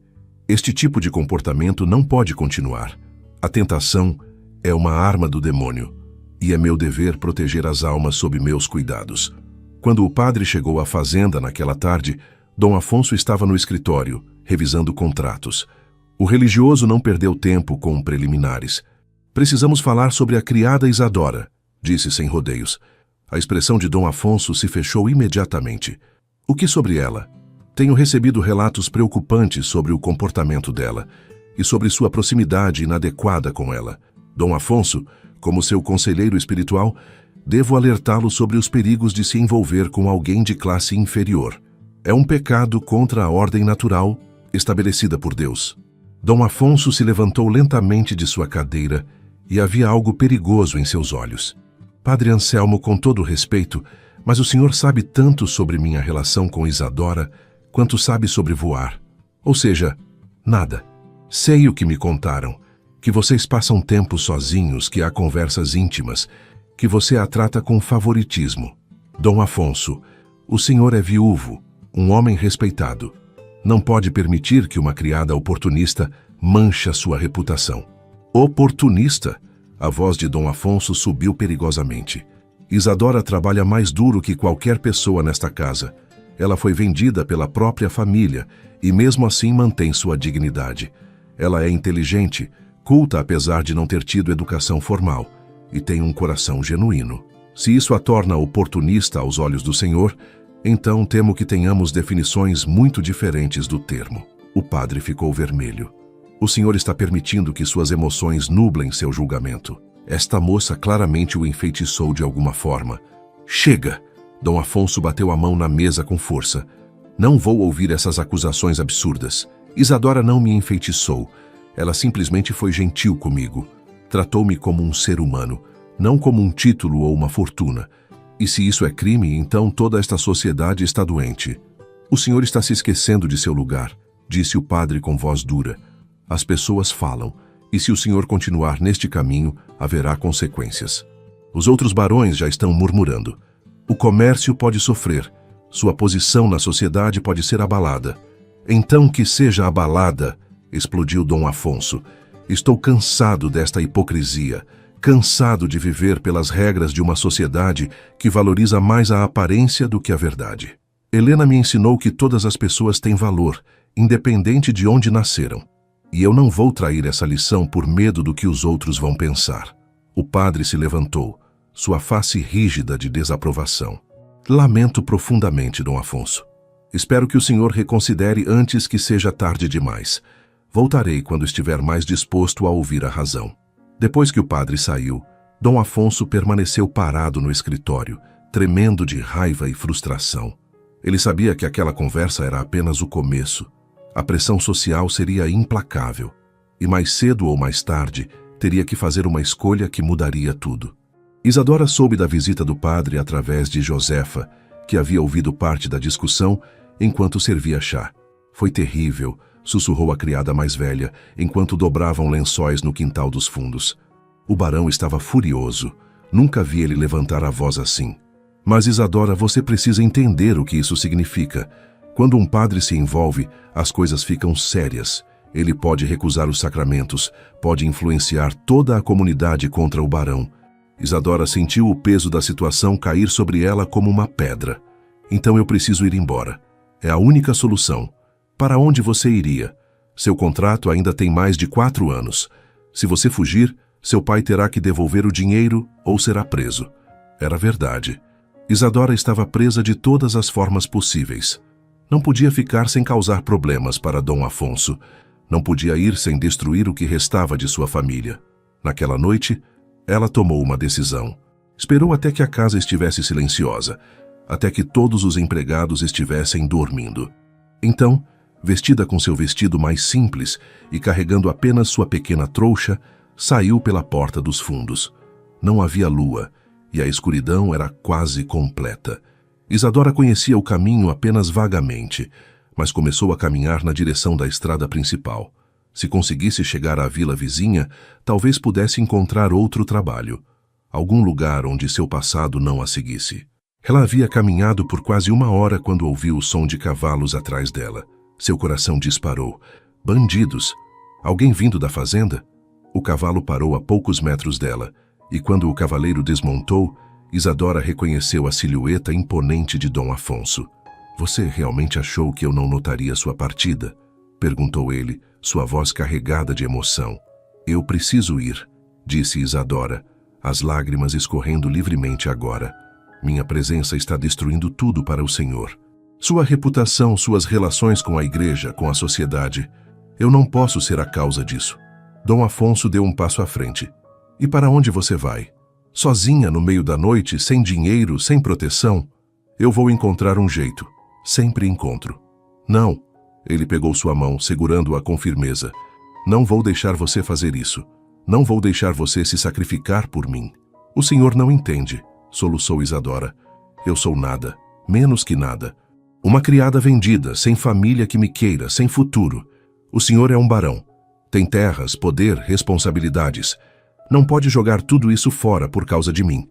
Speaker 1: Este tipo de comportamento não pode continuar. A tentação é uma arma do demônio, e é meu dever proteger as almas sob meus cuidados. Quando o padre chegou à fazenda naquela tarde, Dom Afonso estava no escritório, revisando contratos. O religioso não perdeu tempo com preliminares. Precisamos falar sobre a criada Isadora, disse sem rodeios. A expressão de Dom Afonso se fechou imediatamente. O que sobre ela? Tenho recebido relatos preocupantes sobre o comportamento dela e sobre sua proximidade inadequada com ela. Dom Afonso, como seu conselheiro espiritual, devo alertá-lo sobre os perigos de se envolver com alguém de classe inferior. É um pecado contra a ordem natural estabelecida por Deus. Dom Afonso se levantou lentamente de sua cadeira e havia algo perigoso em seus olhos. Padre Anselmo, com todo respeito, mas o senhor sabe tanto sobre minha relação com Isadora quanto sabe sobre voar. Ou seja, nada. Sei o que me contaram, que vocês passam tempo sozinhos, que há conversas íntimas, que você a trata com favoritismo. Dom Afonso, o senhor é viúvo, um homem respeitado. Não pode permitir que uma criada oportunista manche a sua reputação. Oportunista? A voz de Dom Afonso subiu perigosamente. Isadora trabalha mais duro que qualquer pessoa nesta casa. Ela foi vendida pela própria família e mesmo assim mantém sua dignidade. Ela é inteligente, culta apesar de não ter tido educação formal, e tem um coração genuíno. Se isso a torna oportunista aos olhos do Senhor, então temo que tenhamos definições muito diferentes do termo. O padre ficou vermelho. O senhor está permitindo que suas emoções nublem seu julgamento. Esta moça claramente o enfeitiçou de alguma forma. Chega! Dom Afonso bateu a mão na mesa com força. Não vou ouvir essas acusações absurdas. Isadora não me enfeitiçou. Ela simplesmente foi gentil comigo. Tratou-me como um ser humano, não como um título ou uma fortuna. E se isso é crime, então toda esta sociedade está doente. O senhor está se esquecendo de seu lugar, disse o padre com voz dura. As pessoas falam, e se o senhor continuar neste caminho, haverá consequências. Os outros barões já estão murmurando. O comércio pode sofrer, sua posição na sociedade pode ser abalada. Então que seja abalada, explodiu Dom Afonso. Estou cansado desta hipocrisia, cansado de viver pelas regras de uma sociedade que valoriza mais a aparência do que a verdade. Helena me ensinou que todas as pessoas têm valor, independente de onde nasceram. E eu não vou trair essa lição por medo do que os outros vão pensar. O padre se levantou, sua face rígida de desaprovação. Lamento profundamente, Dom Afonso. Espero que o senhor reconsidere antes que seja tarde demais. Voltarei quando estiver mais disposto a ouvir a razão. Depois que o padre saiu, Dom Afonso permaneceu parado no escritório, tremendo de raiva e frustração. Ele sabia que aquela conversa era apenas o começo. A pressão social seria implacável. E mais cedo ou mais tarde, teria que fazer uma escolha que mudaria tudo. Isadora soube da visita do padre através de Josefa, que havia ouvido parte da discussão enquanto servia chá. Foi terrível, sussurrou a criada mais velha, enquanto dobravam lençóis no quintal dos fundos. O barão estava furioso. Nunca vi ele levantar a voz assim. Mas, Isadora, você precisa entender o que isso significa. Quando um padre se envolve, as coisas ficam sérias. Ele pode recusar os sacramentos, pode influenciar toda a comunidade contra o barão. Isadora sentiu o peso da situação cair sobre ela como uma pedra. Então eu preciso ir embora. É a única solução. Para onde você iria? Seu contrato ainda tem mais de 4 anos. Se você fugir, seu pai terá que devolver o dinheiro ou será preso. Era verdade. Isadora estava presa de todas as formas possíveis. Não podia ficar sem causar problemas para Dom Afonso. Não podia ir sem destruir o que restava de sua família. Naquela noite, ela tomou uma decisão. Esperou até que a casa estivesse silenciosa, até que todos os empregados estivessem dormindo. Então, vestida com seu vestido mais simples e carregando apenas sua pequena trouxa, saiu pela porta dos fundos. Não havia lua, e a escuridão era quase completa. Isadora conhecia o caminho apenas vagamente, mas começou a caminhar na direção da estrada principal. Se conseguisse chegar à vila vizinha, talvez pudesse encontrar outro trabalho, algum lugar onde seu passado não a seguisse. Ela havia caminhado por quase 1 hora quando ouviu o som de cavalos atrás dela. Seu coração disparou. Bandidos! Alguém vindo da fazenda? O cavalo parou a poucos metros dela, e quando o cavaleiro desmontou, Isadora reconheceu a silhueta imponente de Dom Afonso. Você realmente achou que eu não notaria sua partida? Perguntou ele, sua voz carregada de emoção. Eu preciso ir, disse Isadora, as lágrimas escorrendo livremente agora. Minha presença está destruindo tudo para o Senhor. Sua reputação, suas relações com a igreja, com a sociedade. Eu não posso ser a causa disso. Dom Afonso deu um passo à frente. E para onde você vai? Sozinha no meio da noite, sem dinheiro, sem proteção? Eu vou encontrar um jeito. Sempre encontro. Não. Ele pegou sua mão, segurando-a com firmeza. Não vou deixar você fazer isso. Não vou deixar você se sacrificar por mim. O senhor não entende, soluçou Isadora. Eu sou nada, menos que nada. Uma criada vendida, sem família que me queira, sem futuro. O senhor é um barão. Tem terras, poder, responsabilidades. Não pode jogar tudo isso fora por causa de mim.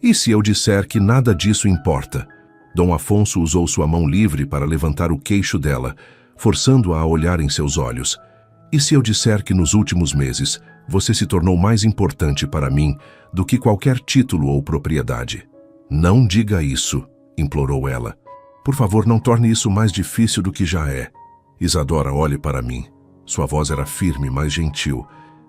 Speaker 1: E se eu disser que nada disso importa? Dom Afonso usou sua mão livre para levantar o queixo dela, forçando-a a olhar em seus olhos. E se eu disser que nos últimos meses você se tornou mais importante para mim do que qualquer título ou propriedade? Não diga isso, implorou ela. Por favor, não torne isso mais difícil do que já é. Isadora, olhe para mim. Sua voz era firme, mas gentil.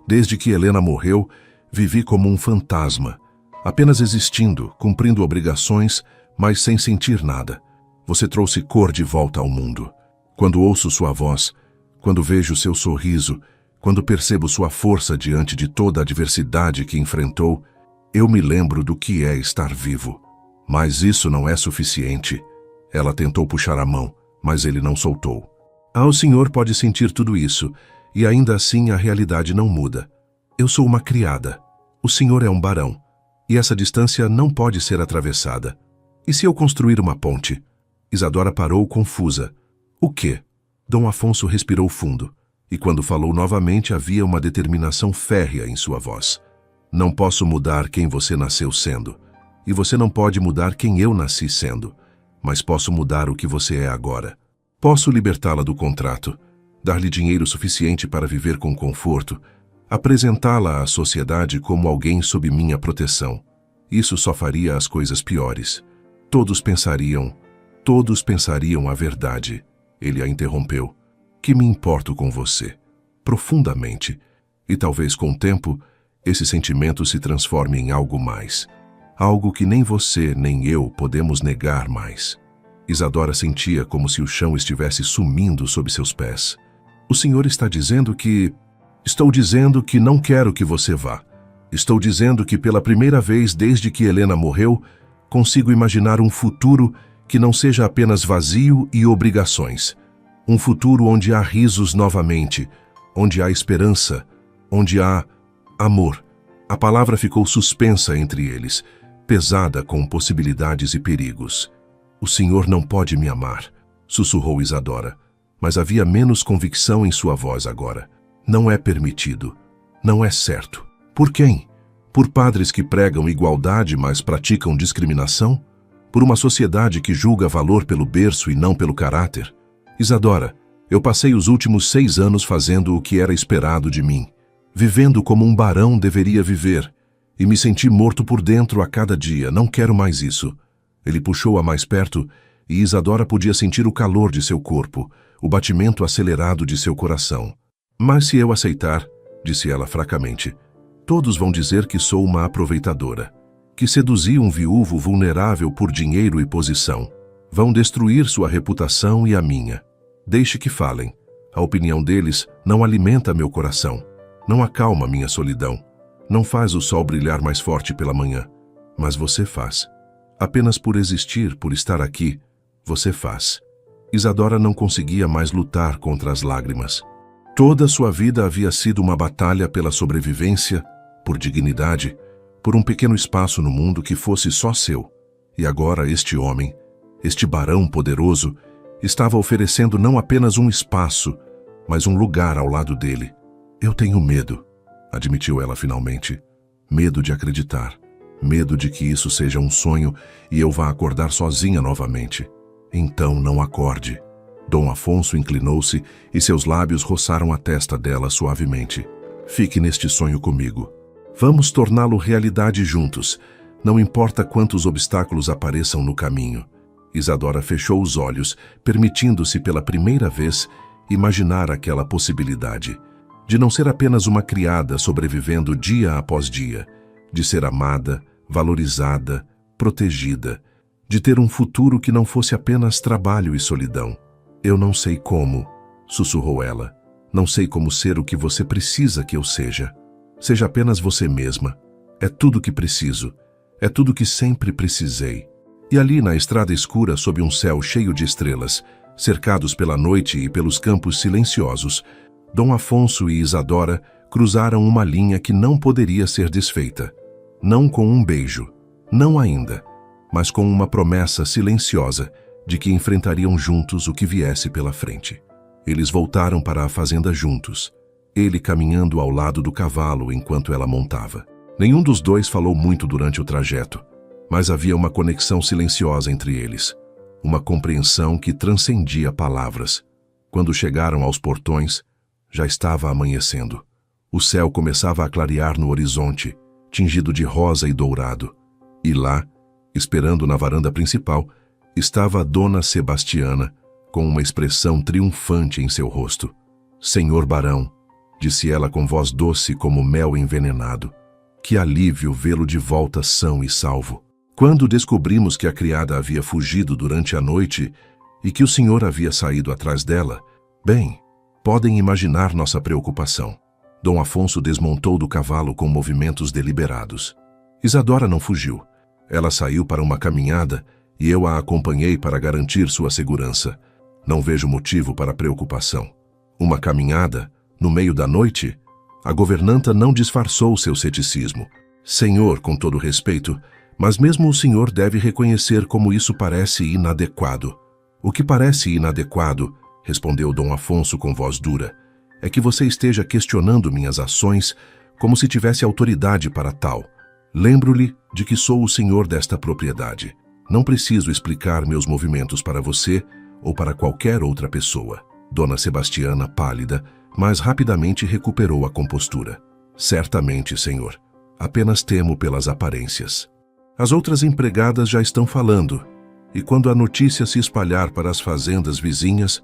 Speaker 1: Desde que Helena morreu, vivi como um fantasma, apenas existindo, cumprindo obrigações, mas sem sentir nada. Você trouxe cor de volta ao mundo. Quando ouço sua voz, quando vejo seu sorriso, quando percebo sua força diante de toda a adversidade que enfrentou, eu me lembro do que é estar vivo. Mas isso não é suficiente. Ela tentou puxar a mão, mas ele não soltou. O senhor pode sentir tudo isso, e ainda assim a realidade não muda. Eu sou uma criada. O senhor é um barão, e essa distância não pode ser atravessada. E se eu construir uma ponte? Isadora parou confusa. O quê? Dom Afonso respirou fundo, e quando falou novamente havia uma determinação férrea em sua voz. Não posso mudar quem você nasceu sendo, e você não pode mudar quem eu nasci sendo, mas posso mudar o que você é agora. Posso libertá-la do contrato, dar-lhe dinheiro suficiente para viver com conforto, apresentá-la à sociedade como alguém sob minha proteção. Isso só faria as coisas piores. Todos pensariam a verdade. Ele a interrompeu. Que me importo com você? Profundamente. E talvez com o tempo, esse sentimento se transforme em algo mais. Algo que nem você nem eu podemos negar mais. Isadora sentia como se o chão estivesse sumindo sob seus pés. O senhor está dizendo que... Estou dizendo que não quero que você vá. Estou dizendo que pela primeira vez desde que Helena morreu, consigo imaginar um futuro que não seja apenas vazio e obrigações. Um futuro onde há risos novamente, onde há esperança, onde há amor. A palavra ficou suspensa entre eles, pesada com possibilidades e perigos. O senhor não pode me amar, sussurrou Isadora, mas havia menos convicção em sua voz agora. Não é permitido. Não é certo. Por quem? Por padres que pregam igualdade, mas praticam discriminação? Por uma sociedade que julga valor pelo berço e não pelo caráter? Isadora, eu passei os últimos 6 anos fazendo o que era esperado de mim, vivendo como um barão deveria viver, e me senti morto por dentro a cada dia. Não quero mais isso. Ele puxou-a mais perto e Isadora podia sentir o calor de seu corpo, o batimento acelerado de seu coração. Mas se eu aceitar, disse ela fracamente, todos vão dizer que sou uma aproveitadora, que seduzi um viúvo vulnerável por dinheiro e posição. Vão destruir sua reputação e a minha. Deixe que falem. A opinião deles não alimenta meu coração, não acalma minha solidão, não faz o sol brilhar mais forte pela manhã. Mas você faz. Apenas por existir, por estar aqui, você faz. Isadora não conseguia mais lutar contra as lágrimas. Toda sua vida havia sido uma batalha pela sobrevivência, por dignidade, por um pequeno espaço no mundo que fosse só seu. E agora este homem, este barão poderoso, estava oferecendo não apenas um espaço, mas um lugar ao lado dele. Eu tenho medo, admitiu ela finalmente. Medo de acreditar. Medo de que isso seja um sonho e eu vá acordar sozinha novamente. Então não acorde. Dom Afonso inclinou-se e seus lábios roçaram a testa dela suavemente. Fique neste sonho comigo. Vamos torná-lo realidade juntos, não importa quantos obstáculos apareçam no caminho. Isadora fechou os olhos, permitindo-se pela primeira vez imaginar aquela possibilidade, de não ser apenas uma criada sobrevivendo dia após dia, de ser amada, valorizada, protegida, de ter um futuro que não fosse apenas trabalho e solidão. Eu não sei como, sussurrou ela. Não sei como ser o que você precisa que eu seja. Seja apenas você mesma. É tudo o que preciso. É tudo o que sempre precisei. E ali na estrada escura, sob um céu cheio de estrelas, cercados pela noite e pelos campos silenciosos, Dom Afonso e Isadora cruzaram uma linha que não poderia ser desfeita. Não com um beijo, não ainda, mas com uma promessa silenciosa de que enfrentariam juntos o que viesse pela frente. Eles voltaram para a fazenda juntos, ele caminhando ao lado do cavalo enquanto ela montava. Nenhum dos dois falou muito durante o trajeto, mas havia uma conexão silenciosa entre eles, uma compreensão que transcendia palavras. Quando chegaram aos portões, já estava amanhecendo. O céu começava a clarear no horizonte, tingido de rosa e dourado. E lá, esperando na varanda principal, estava a Dona Sebastiana, com uma expressão triunfante em seu rosto. Senhor barão, disse ela com voz doce como mel envenenado, que alívio vê-lo de volta são e salvo. Quando descobrimos que a criada havia fugido durante a noite e que o senhor havia saído atrás dela, bem, podem imaginar nossa preocupação. Dom Afonso desmontou do cavalo com movimentos deliberados. Isadora não fugiu. Ela saiu para uma caminhada e eu a acompanhei para garantir sua segurança. Não vejo motivo para preocupação. Uma caminhada, no meio da noite? A governanta não disfarçou seu ceticismo. Senhor, com todo respeito, mas mesmo o senhor deve reconhecer como isso parece inadequado. O que parece inadequado, respondeu Dom Afonso com voz dura, é que você esteja questionando minhas ações como se tivesse autoridade para tal. Lembro-lhe de que sou o senhor desta propriedade. Não preciso explicar meus movimentos para você ou para qualquer outra pessoa. Dona Sebastiana, pálida, mas rapidamente recuperou a compostura. Certamente, senhor. Apenas temo pelas aparências. As outras empregadas já estão falando, e quando a notícia se espalhar para as fazendas vizinhas,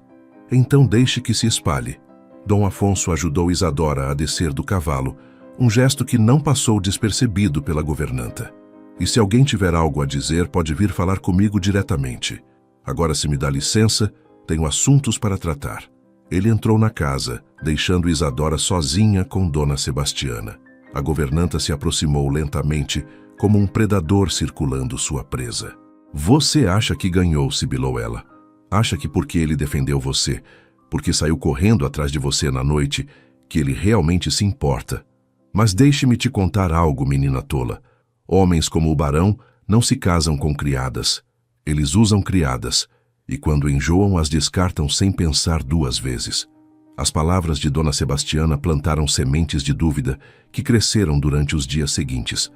Speaker 1: então deixe que se espalhe. Dom Afonso ajudou Isadora a descer do cavalo, um gesto que não passou despercebido pela governanta. E se alguém tiver algo a dizer, pode vir falar comigo diretamente. Agora, se me dá licença, tenho assuntos para tratar. Ele entrou na casa, deixando Isadora sozinha com Dona Sebastiana. A governanta se aproximou lentamente, como um predador circulando sua presa. Você acha que ganhou, sibilou ela. Acha que porque ele defendeu você, porque saiu correndo atrás de você na noite, que ele realmente se importa. Mas deixe-me te contar algo, menina tola. Homens como o barão não se casam com criadas. Eles usam criadas, e quando enjoam as descartam sem pensar duas vezes. As palavras de Dona Sebastiana plantaram sementes de dúvida que cresceram durante os dias seguintes.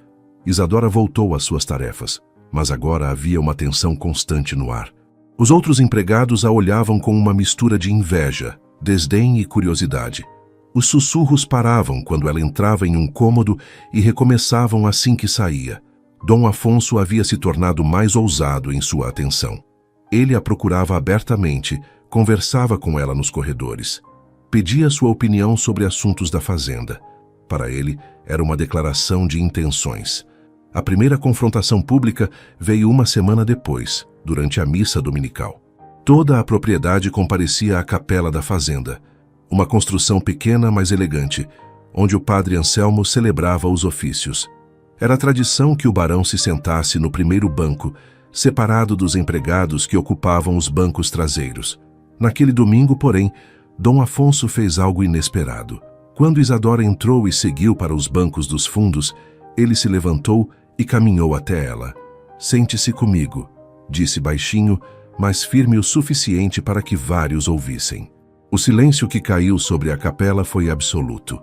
Speaker 1: Isadora voltou às suas tarefas, mas agora havia uma tensão constante no ar. Os outros empregados a olhavam com uma mistura de inveja, desdém e curiosidade. Os sussurros paravam quando ela entrava em um cômodo e recomeçavam assim que saía. Dom Afonso havia se tornado mais ousado em sua atenção. Ele a procurava abertamente, conversava com ela nos corredores. Pedia sua opinião sobre assuntos da fazenda. Para ele, era uma declaração de intenções. A primeira confrontação pública veio uma semana depois, durante a missa dominical. Toda a propriedade comparecia à capela da fazenda, uma construção pequena, mas elegante, onde o padre Anselmo celebrava os ofícios. Era tradição que o barão se sentasse no primeiro banco, separado dos empregados que ocupavam os bancos traseiros. Naquele domingo, porém, Dom Afonso fez algo inesperado. Quando Isadora entrou e seguiu para os bancos dos fundos, ele se levantou e caminhou até ela. Sente-se comigo, disse baixinho, mas firme o suficiente para que vários ouvissem. O silêncio que caiu sobre a capela foi absoluto.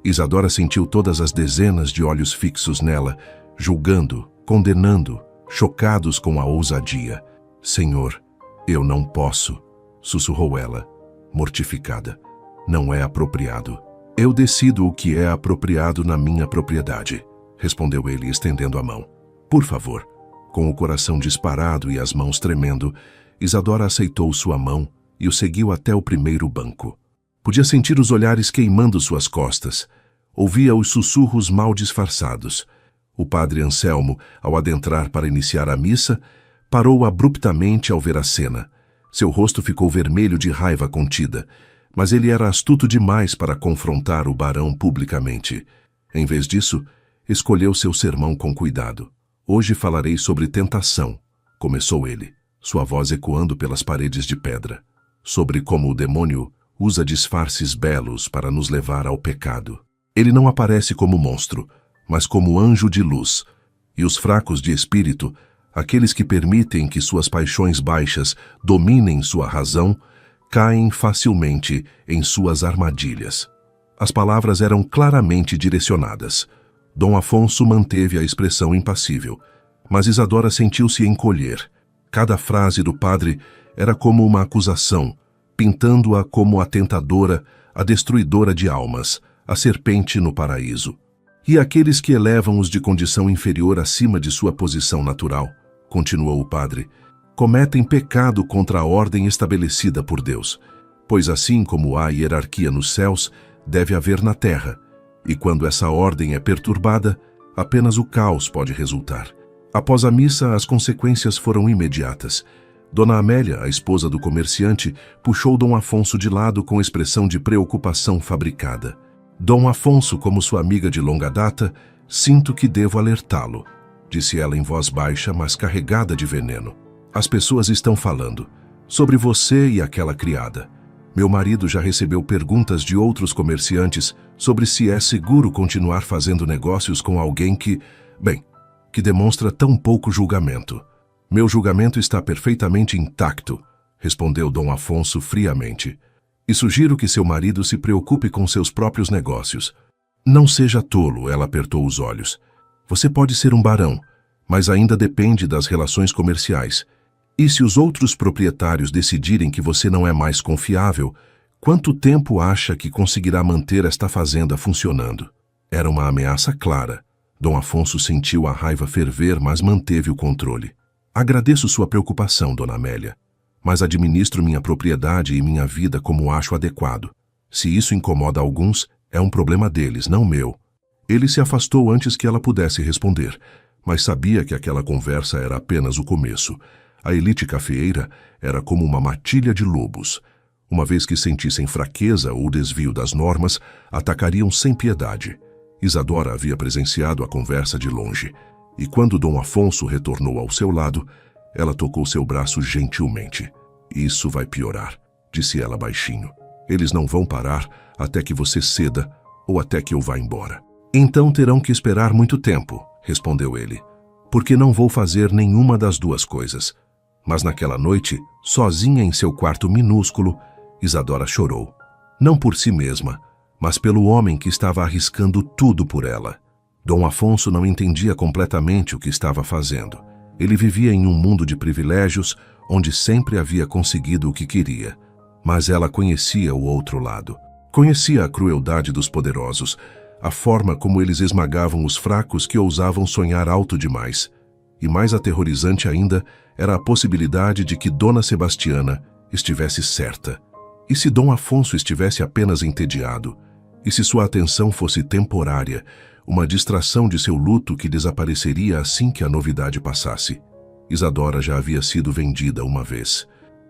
Speaker 1: Isadora sentiu todas as dezenas de olhos fixos nela, julgando, condenando, chocados com a ousadia. Senhor, eu não posso, sussurrou ela, mortificada. Não é apropriado. Eu decido o que é apropriado na minha propriedade, respondeu ele estendendo a mão. Por favor. Com o coração disparado e as mãos tremendo, Isadora aceitou sua mão e o seguiu até o primeiro banco. Podia sentir os olhares queimando suas costas. Ouvia os sussurros mal disfarçados. O padre Anselmo, ao adentrar para iniciar a missa, parou abruptamente ao ver a cena. Seu rosto ficou vermelho de raiva contida, mas ele era astuto demais para confrontar o barão publicamente. Em vez disso, escolheu seu sermão com cuidado. Hoje falarei sobre tentação, começou ele, sua voz ecoando pelas paredes de pedra. Sobre como o demônio usa disfarces belos para nos levar ao pecado. Ele não aparece como monstro, mas como anjo de luz, e os fracos de espírito, aqueles que permitem que suas paixões baixas dominem sua razão, caem facilmente em suas armadilhas. As palavras eram claramente direcionadas. Dom Afonso manteve a expressão impassível, mas Isadora sentiu-se encolher. Cada frase do padre era como uma acusação, pintando-a como a tentadora, a destruidora de almas, a serpente no paraíso. E aqueles que elevam os de condição inferior acima de sua posição natural, continuou o padre, cometem pecado contra a ordem estabelecida por Deus, pois assim como há hierarquia nos céus, deve haver na terra, e quando essa ordem é perturbada, apenas o caos pode resultar. Após a missa, as consequências foram imediatas. Dona Amélia, a esposa do comerciante, puxou Dom Afonso de lado com expressão de preocupação fabricada. Dom Afonso, como sua amiga de longa data, sinto que devo alertá-lo, disse ela em voz baixa, mas carregada de veneno. As pessoas estão falando sobre você e aquela criada. Meu marido já recebeu perguntas de outros comerciantes sobre se é seguro continuar fazendo negócios com alguém que demonstra tão pouco julgamento. Meu julgamento está perfeitamente intacto, respondeu Dom Afonso friamente. E sugiro que seu marido se preocupe com seus próprios negócios. Não seja tolo, ela apertou os olhos. Você pode ser um barão, mas ainda depende das relações comerciais. E se os outros proprietários decidirem que você não é mais confiável, Quanto tempo acha que conseguirá manter esta fazenda funcionando? Era uma ameaça clara. Dom Afonso sentiu a raiva ferver, mas manteve o controle. Agradeço sua preocupação, Dona Amélia, mas administro minha propriedade e minha vida como acho adequado. Se isso incomoda alguns, é um problema deles, não meu. Ele se afastou antes que ela pudesse responder, mas sabia que aquela conversa era apenas o começo. A elite cafeeira era como uma matilha de lobos. Uma vez que sentissem fraqueza ou desvio das normas, atacariam sem piedade. Isadora havia presenciado a conversa de longe, e quando Dom Afonso retornou ao seu lado, ela tocou seu braço gentilmente. Isso vai piorar, disse ela baixinho. Eles não vão parar até que você ceda ou até que eu vá embora. Então terão que esperar muito tempo, respondeu ele, porque não vou fazer nenhuma das duas coisas. Mas naquela noite, sozinha em seu quarto minúsculo, Isadora chorou. Não por si mesma, mas pelo homem que estava arriscando tudo por ela. Dom Afonso não entendia completamente o que estava fazendo. Ele vivia em um mundo de privilégios, onde sempre havia conseguido o que queria. Mas ela conhecia o outro lado. Conhecia a crueldade dos poderosos, a forma como eles esmagavam os fracos que ousavam sonhar alto demais. E mais aterrorizante ainda era a possibilidade de que Dona Sebastiana estivesse certa. E se Dom Afonso estivesse apenas entediado? E se sua atenção fosse temporária, uma distração de seu luto que desapareceria assim que a novidade passasse? Isadora já havia sido vendida uma vez.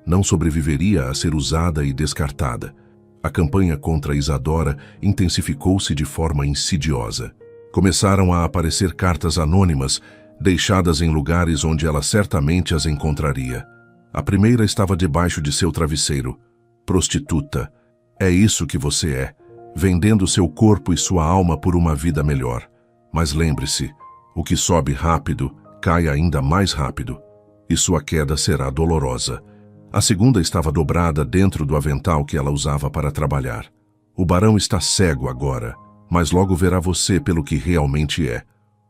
Speaker 1: Não sobreviveria a ser usada e descartada. A campanha contra Isadora intensificou-se de forma insidiosa. Começaram a aparecer cartas anônimas, deixadas em lugares onde ela certamente as encontraria. A primeira estava debaixo de seu travesseiro. Prostituta, é isso que você é, vendendo seu corpo e sua alma por uma vida melhor. Mas lembre-se, o que sobe rápido, cai ainda mais rápido, e sua queda será dolorosa. A segunda estava dobrada dentro do avental que ela usava para trabalhar. O barão está cego agora, mas logo verá você pelo que realmente é,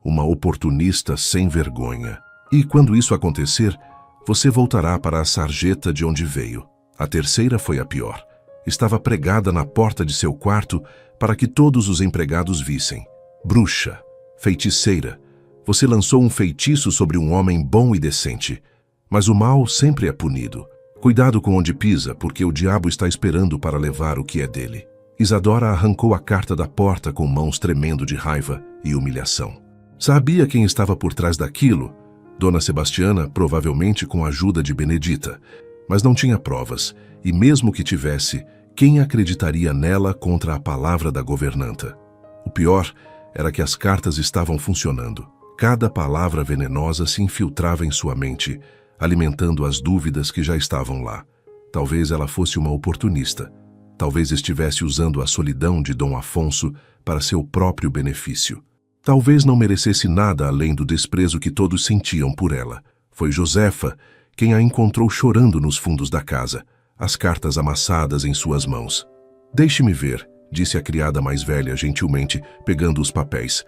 Speaker 1: uma oportunista sem vergonha. E quando isso acontecer, você voltará para a sarjeta de onde veio. A terceira foi a pior. Estava pregada na porta de seu quarto para que todos os empregados vissem. Bruxa, feiticeira, você lançou um feitiço sobre um homem bom e decente. Mas o mal sempre é punido. Cuidado com onde pisa, porque o diabo está esperando para levar o que é dele. Isadora arrancou a carta da porta com mãos tremendo de raiva e humilhação. Sabia quem estava por trás daquilo? Dona Sebastiana, provavelmente com a ajuda de Benedita. Mas não tinha provas, e mesmo que tivesse, quem acreditaria nela contra a palavra da governanta? O pior era que as cartas estavam funcionando. Cada palavra venenosa se infiltrava em sua mente, alimentando as dúvidas que já estavam lá. Talvez ela fosse uma oportunista. Talvez estivesse usando a solidão de Dom Afonso para seu próprio benefício. Talvez não merecesse nada além do desprezo que todos sentiam por ela. Foi Josefa quem a encontrou chorando nos fundos da casa, as cartas amassadas em suas mãos. Deixe-me ver, disse a criada mais velha gentilmente, pegando os papéis.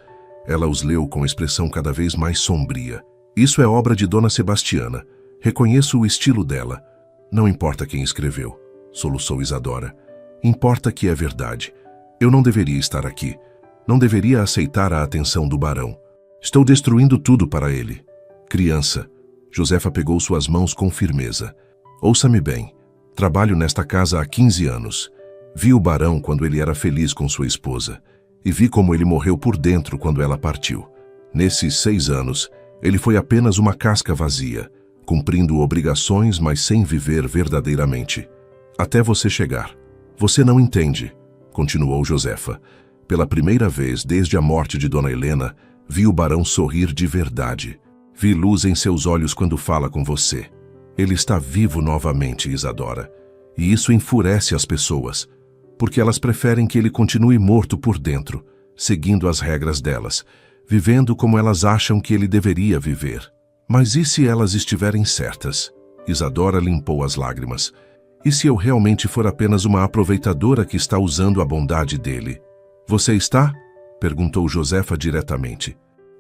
Speaker 1: Ela os leu com expressão cada vez mais sombria. Isso é obra de Dona Sebastiana. Reconheço o estilo dela. Não importa quem escreveu, soluçou Isadora. Importa que é verdade. Eu não deveria estar aqui. Não deveria aceitar a atenção do barão. Estou destruindo tudo para ele. Criança. Josefa pegou suas mãos com firmeza. Ouça-me bem. Trabalho nesta casa há 15 anos. Vi o barão quando ele era feliz com sua esposa. E vi como ele morreu por dentro quando ela partiu. Nesses 6 anos, ele foi apenas uma casca vazia, cumprindo obrigações, mas sem viver verdadeiramente. Até você chegar. Você não entende, continuou Josefa. Pela primeira vez desde a morte de Dona Helena, vi o barão sorrir de verdade. Vi luz em seus olhos quando fala com você. Ele está vivo novamente, Isadora. E isso enfurece as pessoas, porque elas preferem que ele continue morto por dentro, seguindo as regras delas, vivendo como elas acham que ele deveria viver. Mas e se elas estiverem certas? Isadora limpou as lágrimas. E se eu realmente for apenas uma aproveitadora que está usando a bondade dele? Você está? Perguntou Josefa diretamente.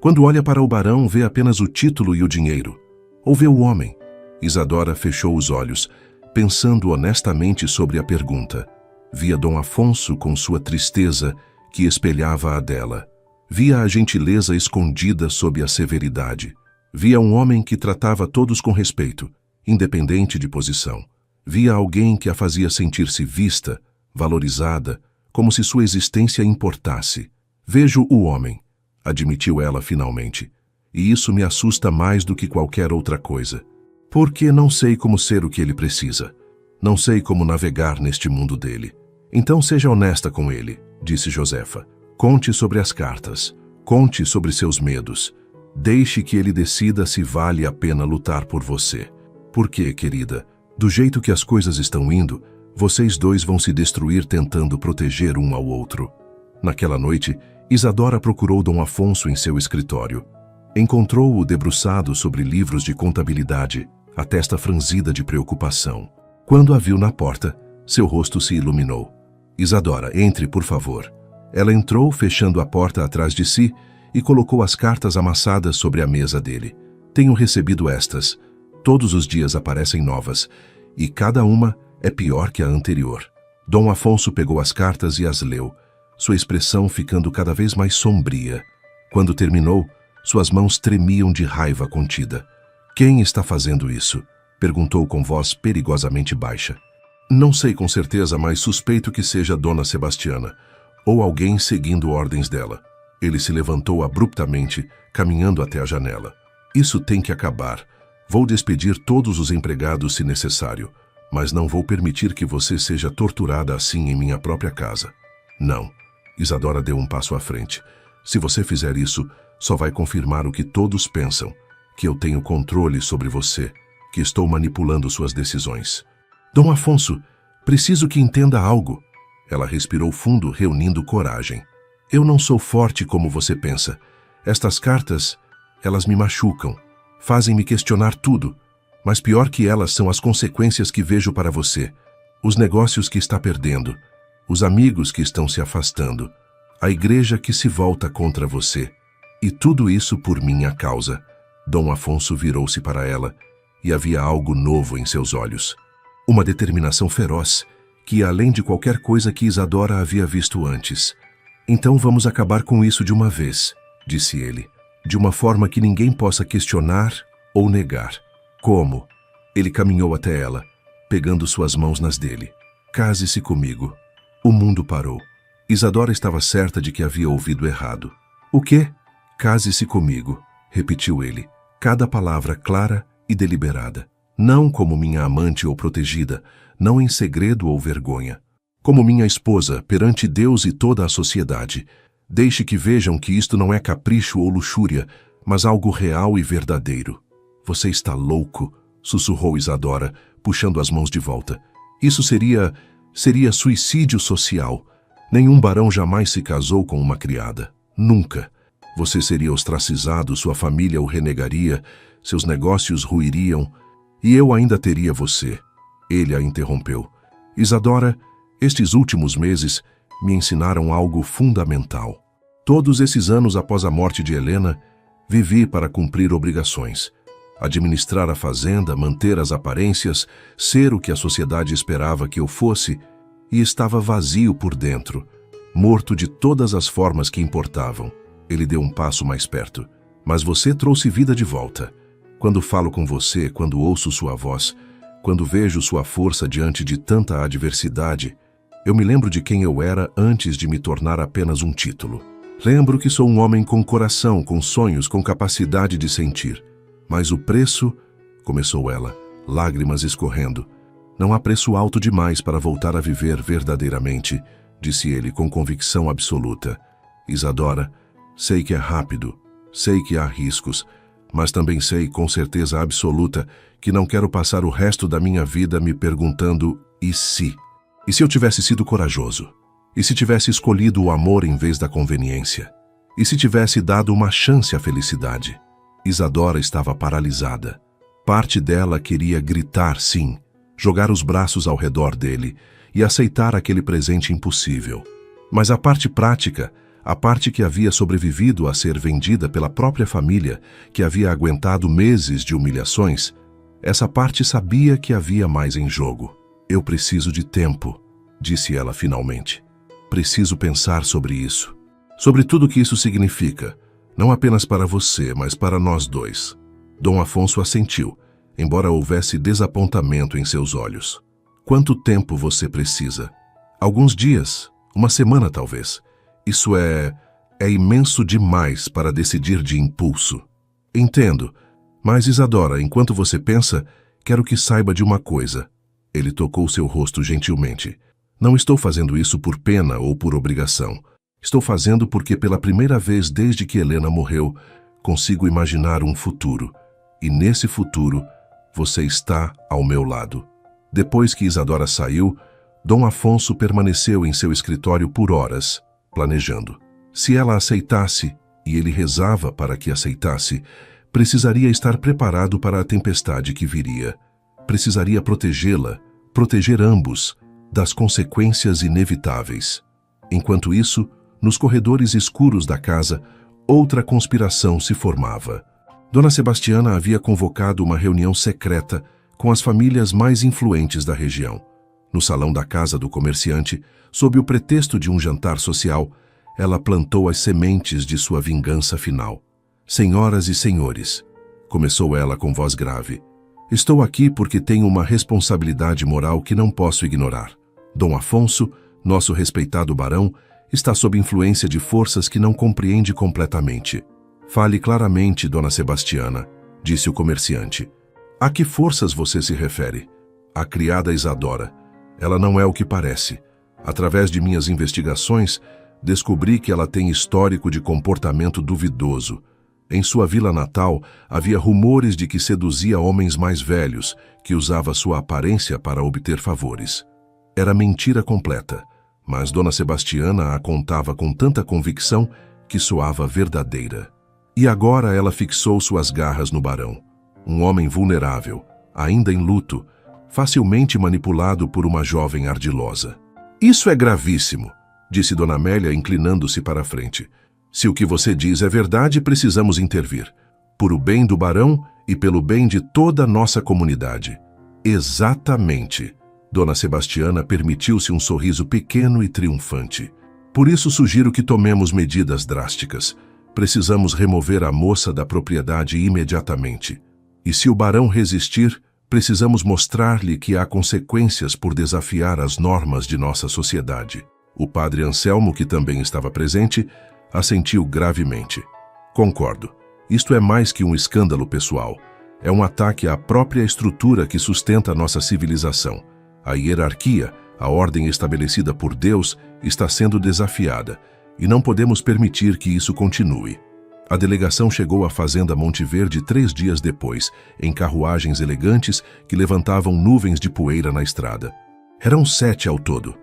Speaker 1: Quando olha para o barão, vê apenas o título e o dinheiro. Ou vê o homem? Isadora fechou os olhos, pensando honestamente sobre a pergunta. Via Dom Afonso com sua tristeza, que espelhava a dela. Via a gentileza escondida sob a severidade. Via um homem que tratava todos com respeito, independente de posição. Via alguém que a fazia sentir-se vista, valorizada, como se sua existência importasse. Vejo o homem, admitiu ela finalmente, e isso me assusta mais do que qualquer outra coisa. Porque não sei como ser o que ele precisa. Não sei como navegar neste mundo dele. Então seja honesta com ele, disse Josefa. Conte sobre as cartas. Conte sobre seus medos. Deixe que ele decida se vale a pena lutar por você. Porque, querida, do jeito que as coisas estão indo, vocês dois vão se destruir tentando proteger um ao outro. Naquela noite, Isadora procurou Dom Afonso em seu escritório. Encontrou-o debruçado sobre livros de contabilidade, a testa franzida de preocupação. Quando a viu na porta, seu rosto se iluminou. Isadora, entre, por favor. Ela entrou, fechando a porta atrás de si, e colocou as cartas amassadas sobre a mesa dele. Tenho recebido estas. Todos os dias aparecem novas, e cada uma é pior que a anterior. Dom Afonso pegou as cartas e as leu, sua expressão ficando cada vez mais sombria. Quando terminou, suas mãos tremiam de raiva contida. Quem está fazendo isso? Perguntou com voz perigosamente baixa. Não sei com certeza, mas suspeito que seja Dona Sebastiana, ou alguém seguindo ordens dela. Ele se levantou abruptamente, caminhando até a janela. Isso tem que acabar. Vou despedir todos os empregados se necessário, mas não vou permitir que você seja torturada assim em minha própria casa. Não. Isadora deu um passo à frente. Se você fizer isso, só vai confirmar o que todos pensam, que eu tenho controle sobre você, que estou manipulando suas decisões. Dom Afonso, preciso que entenda algo. Ela respirou fundo, reunindo coragem. Eu não sou forte como você pensa. Estas cartas, elas me machucam, fazem-me questionar tudo, mas pior que elas são as consequências que vejo para você, os negócios que está perdendo, os amigos que estão se afastando, a igreja que se volta contra você, e tudo isso por minha causa. Dom Afonso virou-se para ela, e havia algo novo em seus olhos. Uma determinação feroz, que ia além de qualquer coisa que Isadora havia visto antes. Então vamos acabar com isso de uma vez, disse ele, de uma forma que ninguém possa questionar ou negar. Como? Ele caminhou até ela, pegando suas mãos nas dele. Case-se comigo. O mundo parou. Isadora estava certa de que havia ouvido errado. O quê? Case-se comigo, repetiu ele, cada palavra clara e deliberada. Não como minha amante ou protegida, não em segredo ou vergonha. Como minha esposa, perante Deus e toda a sociedade. Deixe que vejam que isto não é capricho ou luxúria, mas algo real e verdadeiro. Você está louco, sussurrou Isadora, puxando as mãos de volta. Isso seria suicídio social. Nenhum barão jamais se casou com uma criada. Nunca. Você seria ostracizado, sua família o renegaria, seus negócios ruiriam, e eu ainda teria você. Ele a interrompeu. Isadora, estes últimos meses me ensinaram algo fundamental. Todos esses anos após a morte de Helena, vivi para cumprir obrigações. Administrar a fazenda, manter as aparências, ser o que a sociedade esperava que eu fosse, e estava vazio por dentro, morto de todas as formas que importavam. Ele deu um passo mais perto. Mas você trouxe vida de volta. Quando falo com você, quando ouço sua voz, quando vejo sua força diante de tanta adversidade, eu me lembro de quem eu era antes de me tornar apenas um título. Lembro que sou um homem com coração, com sonhos, com capacidade de sentir. Mas o preço, começou ela, lágrimas escorrendo. Não há preço alto demais para voltar a viver verdadeiramente, disse ele com convicção absoluta. Isadora, sei que é rápido, sei que há riscos, mas também sei com certeza absoluta que não quero passar o resto da minha vida me perguntando e se? E se eu tivesse sido corajoso? E se tivesse escolhido o amor em vez da conveniência? E se tivesse dado uma chance à felicidade? Isadora estava paralisada. Parte dela queria gritar sim, jogar os braços ao redor dele e aceitar aquele presente impossível. Mas a parte prática, a parte que havia sobrevivido a ser vendida pela própria família, que havia aguentado meses de humilhações, essa parte sabia que havia mais em jogo. Eu preciso de tempo, disse ela finalmente. Preciso pensar sobre isso. Sobre tudo o que isso significa, não apenas para você, mas para nós dois. Dom Afonso assentiu, embora houvesse desapontamento em seus olhos. Quanto tempo você precisa? Alguns dias, uma semana talvez. Isso é imenso demais para decidir de impulso. Entendo, mas Isadora, enquanto você pensa, quero que saiba de uma coisa. Ele tocou seu rosto gentilmente. Não estou fazendo isso por pena ou por obrigação. Estou fazendo porque pela primeira vez desde que Helena morreu, consigo imaginar um futuro. E nesse futuro, você está ao meu lado. Depois que Isadora saiu, Dom Afonso permaneceu em seu escritório por horas, planejando. Se ela aceitasse, e ele rezava para que aceitasse, precisaria estar preparado para a tempestade que viria. Precisaria protegê-la, proteger ambos, das consequências inevitáveis. Enquanto isso, nos corredores escuros da casa, outra conspiração se formava. Dona Sebastiana havia convocado uma reunião secreta com as famílias mais influentes da região. No salão da casa do comerciante, sob o pretexto de um jantar social, ela plantou as sementes de sua vingança final. Senhoras e senhores, começou ela com voz grave, estou aqui porque tenho uma responsabilidade moral que não posso ignorar. Dom Afonso, nosso respeitado barão, está sob influência de forças que não compreende completamente. Fale claramente, Dona Sebastiana, disse o comerciante. A que forças você se refere? A criada Isadora. Ela não é o que parece. Através de minhas investigações, descobri que ela tem histórico de comportamento duvidoso. Em sua vila natal, havia rumores de que seduzia homens mais velhos, que usava sua aparência para obter favores. Era mentira completa, mas Dona Sebastiana a contava com tanta convicção que soava verdadeira. E agora ela fixou suas garras no barão, um homem vulnerável, ainda em luto, facilmente manipulado por uma jovem ardilosa. Isso é gravíssimo, disse Dona Amélia, inclinando-se para a frente. Se o que você diz é verdade, precisamos intervir. Por o bem do barão e pelo bem de toda a nossa comunidade. Exatamente. Dona Sebastiana permitiu-se um sorriso pequeno e triunfante. Por isso sugiro que tomemos medidas drásticas. Precisamos remover a moça da propriedade imediatamente. E se o barão resistir, precisamos mostrar-lhe que há consequências por desafiar as normas de nossa sociedade. O padre Anselmo, que também estava presente, assentiu gravemente. Concordo. Isto é mais que um escândalo pessoal. É um ataque à própria estrutura que sustenta a nossa civilização. A hierarquia, a ordem estabelecida por Deus, está sendo desafiada, e não podemos permitir que isso continue. A delegação chegou à fazenda Monte Verde 3 dias depois, em carruagens elegantes que levantavam nuvens de poeira na estrada. Eram 7 ao todo.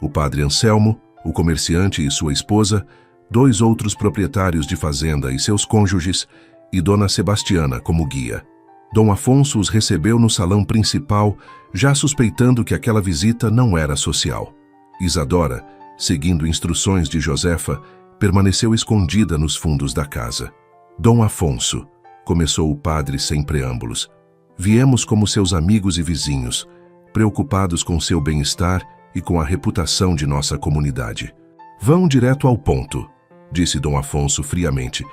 Speaker 1: O padre Anselmo, o comerciante e sua esposa, 2 outros proprietários de fazenda e seus cônjuges, e Dona Sebastiana como guia. Dom Afonso os recebeu no salão principal, já suspeitando que aquela visita não era social. Isadora, seguindo instruções de Josefa, permaneceu escondida nos fundos da casa. Dom Afonso, começou o padre sem preâmbulos, viemos como seus amigos e vizinhos, preocupados com seu bem-estar e com a reputação de nossa comunidade. Vão direto ao ponto, disse Dom Afonso friamente.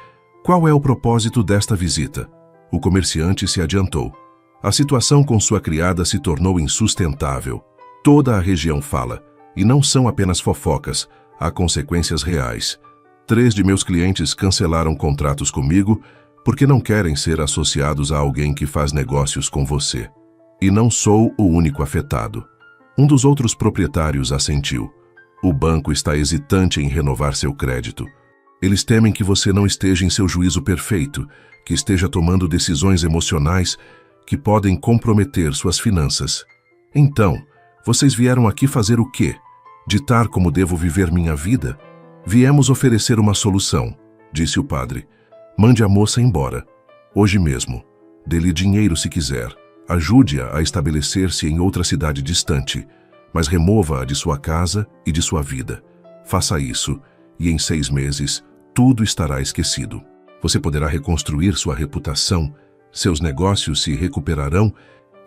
Speaker 1: Qual é o propósito desta visita? O comerciante se adiantou. A situação com sua criada se tornou insustentável. Toda a região fala, e não são apenas fofocas, há consequências reais. 3 de meus clientes cancelaram contratos comigo porque não querem ser associados a alguém que faz negócios com você. E não sou o único afetado. Um dos outros proprietários assentiu. O banco está hesitante em renovar seu crédito. Eles temem que você não esteja em seu juízo perfeito, que esteja tomando decisões emocionais que podem comprometer suas finanças. Então, vocês vieram aqui fazer o quê? Ditar como devo viver minha vida? Viemos oferecer uma solução, disse o padre. Mande a moça embora. Hoje mesmo. Dê-lhe dinheiro se quiser. Ajude-a a estabelecer-se em outra cidade distante, mas remova-a de sua casa e de sua vida. Faça isso, e em 6 meses, tudo estará esquecido. Você poderá reconstruir sua reputação, seus negócios se recuperarão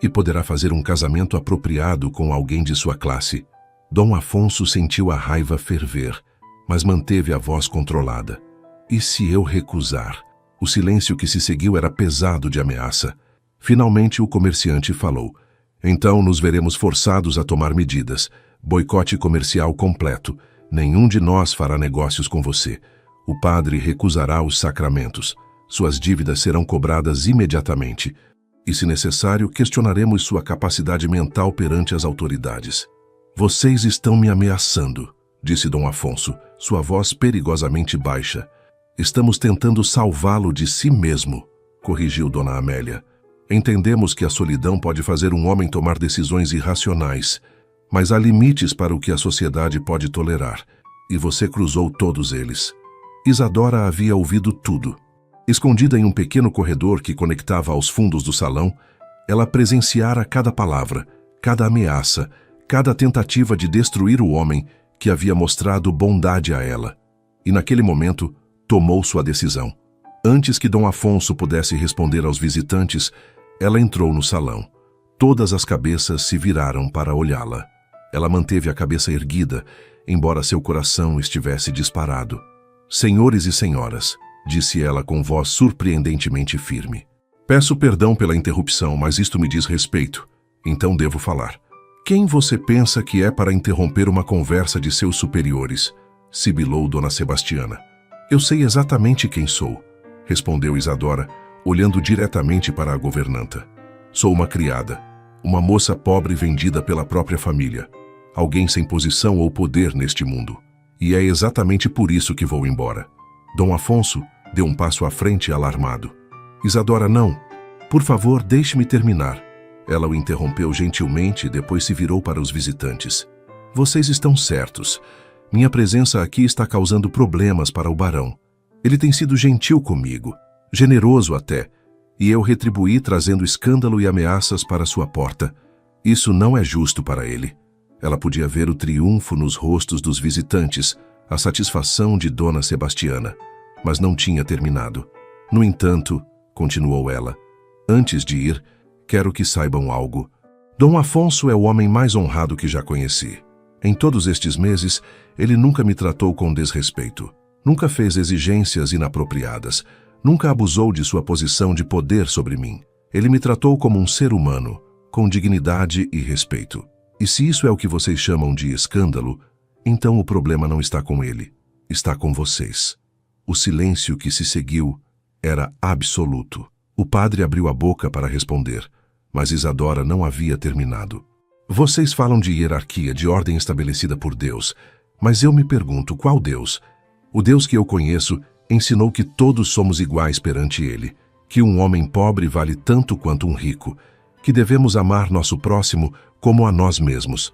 Speaker 1: e poderá fazer um casamento apropriado com alguém de sua classe. Dom Afonso sentiu a raiva ferver, mas manteve a voz controlada. E se eu recusar? O silêncio que se seguiu era pesado de ameaça. Finalmente o comerciante falou. Então nos veremos forçados a tomar medidas. Boicote comercial completo. Nenhum de nós fará negócios com você. O padre recusará os sacramentos. Suas dívidas serão cobradas imediatamente. E, se necessário, questionaremos sua capacidade mental perante as autoridades. Vocês estão me ameaçando, disse Dom Afonso, sua voz perigosamente baixa. Estamos tentando salvá-lo de si mesmo, corrigiu Dona Amélia. Entendemos que a solidão pode fazer um homem tomar decisões irracionais, mas há limites para o que a sociedade pode tolerar, e você cruzou todos eles. Isadora havia ouvido tudo. Escondida em um pequeno corredor que conectava aos fundos do salão, ela presenciara cada palavra, cada ameaça, cada tentativa de destruir o homem que havia mostrado bondade a ela. E naquele momento, tomou sua decisão. Antes que Dom Afonso pudesse responder aos visitantes, ela entrou no salão. Todas as cabeças se viraram para olhá-la. Ela manteve a cabeça erguida, embora seu coração estivesse disparado. Senhores e senhoras, disse ela com voz surpreendentemente firme. Peço perdão pela interrupção, mas isto me diz respeito, então devo falar. Quem você pensa que é para interromper uma conversa de seus superiores? Sibilou Dona Sebastiana. Eu sei exatamente quem sou, respondeu Isadora, olhando diretamente para a governanta. Sou uma criada, uma moça pobre vendida pela própria família, alguém sem posição ou poder neste mundo. E é exatamente por isso que vou embora. Dom Afonso deu um passo à frente alarmado. Isadora, não. Por favor, deixe-me terminar. Ela o interrompeu gentilmente e depois se virou para os visitantes. Vocês estão certos. Minha presença aqui está causando problemas para o barão. Ele tem sido gentil comigo, generoso até, e eu retribuí trazendo escândalo e ameaças para sua porta. Isso não é justo para ele. Ela podia ver o triunfo nos rostos dos visitantes, a satisfação de Dona Sebastiana, mas não tinha terminado. No entanto, continuou ela, antes de ir, quero que saibam algo. Dom Afonso é o homem mais honrado que já conheci. Em todos estes meses, ele nunca me tratou com desrespeito. Nunca fez exigências inapropriadas. Nunca abusou de sua posição de poder sobre mim. Ele me tratou como um ser humano, com dignidade e respeito. E se isso é o que vocês chamam de escândalo, então o problema não está com ele, está com vocês. O silêncio que se seguiu era absoluto. O padre abriu a boca para responder, mas Isadora não havia terminado. Vocês falam de hierarquia, de ordem estabelecida por Deus, mas eu me pergunto, qual Deus? O Deus que eu conheço ensinou que todos somos iguais perante Ele, que um homem pobre vale tanto quanto um rico, que devemos amar nosso próximo como a nós mesmos.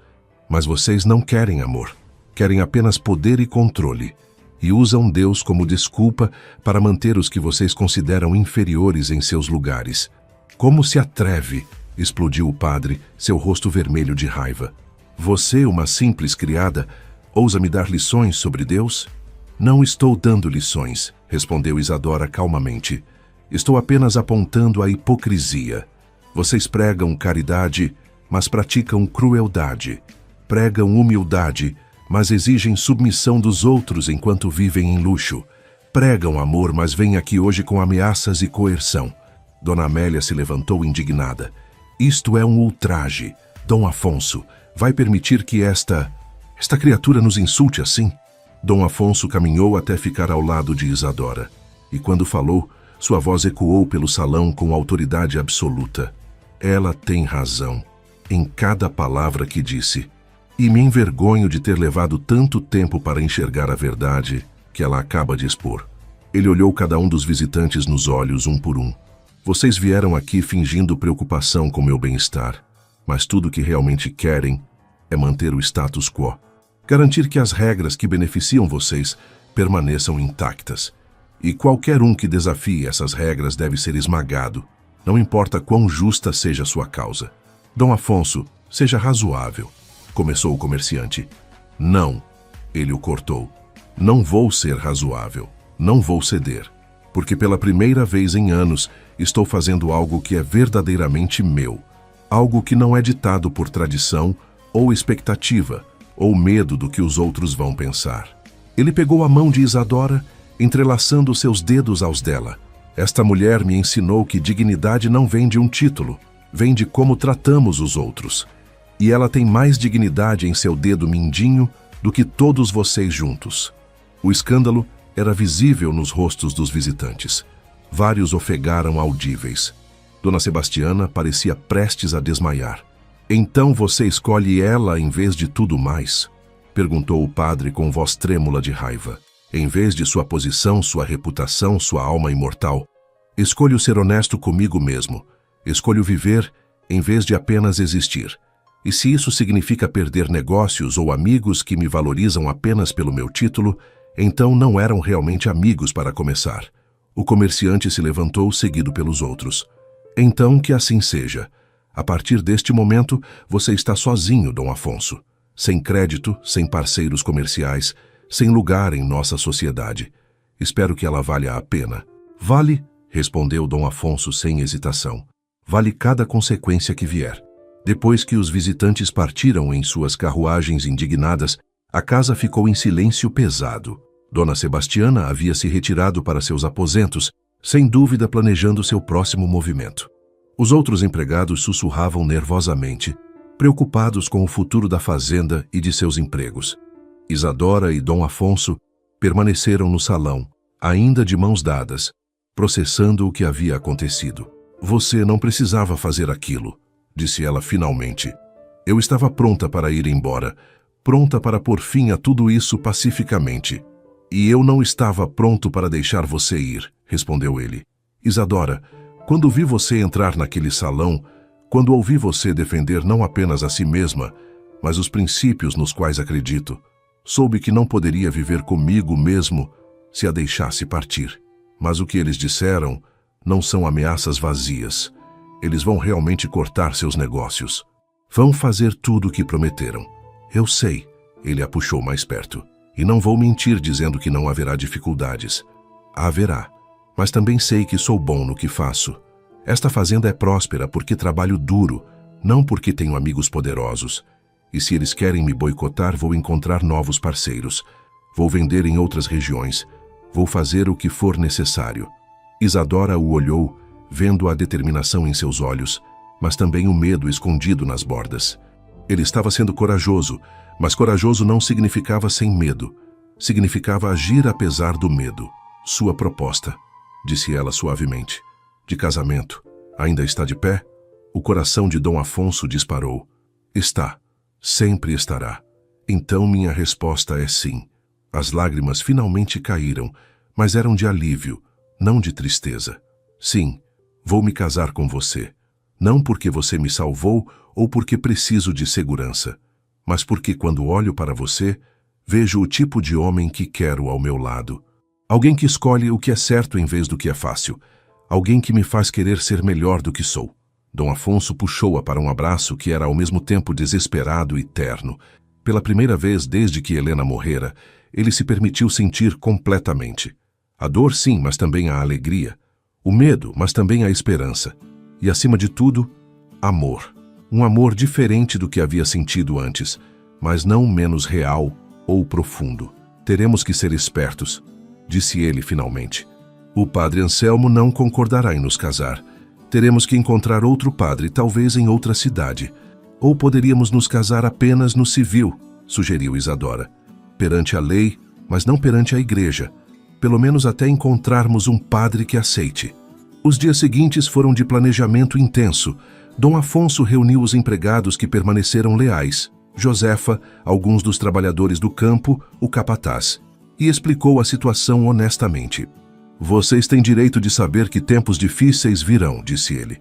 Speaker 1: Mas vocês não querem amor, querem apenas poder e controle, e usam Deus como desculpa para manter os que vocês consideram inferiores em seus lugares. Como se atreve? Explodiu o padre, seu rosto vermelho de raiva. Você, uma simples criada, ousa me dar lições sobre Deus? Não estou dando lições, respondeu Isadora calmamente. Estou apenas apontando a hipocrisia. Vocês pregam caridade, mas praticam crueldade. Pregam humildade, mas exigem submissão dos outros enquanto vivem em luxo. Pregam amor, mas vêm aqui hoje com ameaças e coerção. Dona Amélia se levantou indignada. Isto é um ultraje. Dom Afonso, vai permitir que esta criatura nos insulte assim? Dom Afonso caminhou até ficar ao lado de Isadora. E quando falou, sua voz ecoou pelo salão com autoridade absoluta. Ela tem razão, em cada palavra que disse. E me envergonho de ter levado tanto tempo para enxergar a verdade que ela acaba de expor. Ele olhou cada um dos visitantes nos olhos, um por um. Vocês vieram aqui fingindo preocupação com meu bem-estar, mas tudo o que realmente querem é manter o status quo. Garantir que as regras que beneficiam vocês permaneçam intactas. E qualquer um que desafie essas regras deve ser esmagado, não importa quão justa seja a sua causa. Dom Afonso, seja razoável, começou o comerciante. Não, ele o cortou. Não vou ser razoável, não vou ceder, porque pela primeira vez em anos estou fazendo algo que é verdadeiramente meu, algo que não é ditado por tradição ou expectativa, ou medo do que os outros vão pensar. Ele pegou a mão de Isadora, entrelaçando seus dedos aos dela. Esta mulher me ensinou que dignidade não vem de um título, vem de como tratamos os outros. E ela tem mais dignidade em seu dedo mindinho do que todos vocês juntos. O escândalo era visível nos rostos dos visitantes. Vários ofegaram audíveis. Dona Sebastiana parecia prestes a desmaiar. Então você escolhe ela em vez de tudo mais? Perguntou o padre com voz trêmula de raiva. Em vez de sua posição, sua reputação, sua alma imortal. Escolho ser honesto comigo mesmo. Escolho viver em vez de apenas existir. E se isso significa perder negócios ou amigos que me valorizam apenas pelo meu título, então não eram realmente amigos para começar. O comerciante se levantou, seguido pelos outros. Então que assim seja. A partir deste momento, você está sozinho, Dom Afonso. Sem crédito, sem parceiros comerciais, sem lugar em nossa sociedade. Espero que ela valha a pena. Vale, respondeu Dom Afonso sem hesitação. Vale cada consequência que vier. Depois que os visitantes partiram em suas carruagens indignadas, a casa ficou em silêncio pesado. Dona Sebastiana havia se retirado para seus aposentos, sem dúvida planejando seu próximo movimento. Os outros empregados sussurravam nervosamente, preocupados com o futuro da fazenda e de seus empregos. Isadora e Dom Afonso permaneceram no salão, ainda de mãos dadas, processando o que havia acontecido. Você não precisava fazer aquilo, disse ela finalmente. Eu estava pronta para ir embora, pronta para pôr fim a tudo isso pacificamente. E eu não estava pronto para deixar você ir, respondeu ele. Isadora, quando vi você entrar naquele salão, quando ouvi você defender não apenas a si mesma, mas os princípios nos quais acredito, soube que não poderia viver comigo mesmo se a deixasse partir. Mas o que eles disseram não são ameaças vazias. Eles vão realmente cortar seus negócios. Vão fazer tudo o que prometeram. Eu sei, ele a puxou mais perto. E não vou mentir dizendo que não haverá dificuldades. Haverá. Mas também sei que sou bom no que faço. Esta fazenda é próspera porque trabalho duro, não porque tenho amigos poderosos. E se eles querem me boicotar, vou encontrar novos parceiros. Vou vender em outras regiões. Vou fazer o que for necessário. Isadora o olhou, vendo a determinação em seus olhos, mas também o medo escondido nas bordas. Ele estava sendo corajoso, mas corajoso não significava sem medo. Significava agir apesar do medo. Sua proposta, disse ela suavemente, de casamento, ainda está de pé? O coração de Dom Afonso disparou. Está. Sempre estará. Então minha resposta é sim. As lágrimas finalmente caíram, mas eram de alívio, não de tristeza. Sim, vou me casar com você. Não porque você me salvou ou porque preciso de segurança, mas porque quando olho para você, vejo o tipo de homem que quero ao meu lado. Alguém que escolhe o que é certo em vez do que é fácil. Alguém que me faz querer ser melhor do que sou. Dom Afonso puxou-a para um abraço que era ao mesmo tempo desesperado e terno. Pela primeira vez desde que Helena morrera, ele se permitiu sentir completamente. A dor sim, mas também a alegria. O medo, mas também a esperança. E acima de tudo, amor. Um amor diferente do que havia sentido antes, mas não menos real ou profundo. Teremos que ser espertos, disse ele finalmente. O padre Anselmo não concordará em nos casar. Teremos que encontrar outro padre, talvez em outra cidade. Ou poderíamos nos casar apenas no civil, sugeriu Isadora. Perante a lei, mas não perante a igreja. Pelo menos até encontrarmos um padre que aceite. Os dias seguintes foram de planejamento intenso. Dom Afonso reuniu os empregados que permaneceram leais, Josefa, alguns dos trabalhadores do campo, o capataz, e explicou a situação honestamente. Vocês têm direito de saber que tempos difíceis virão, disse ele.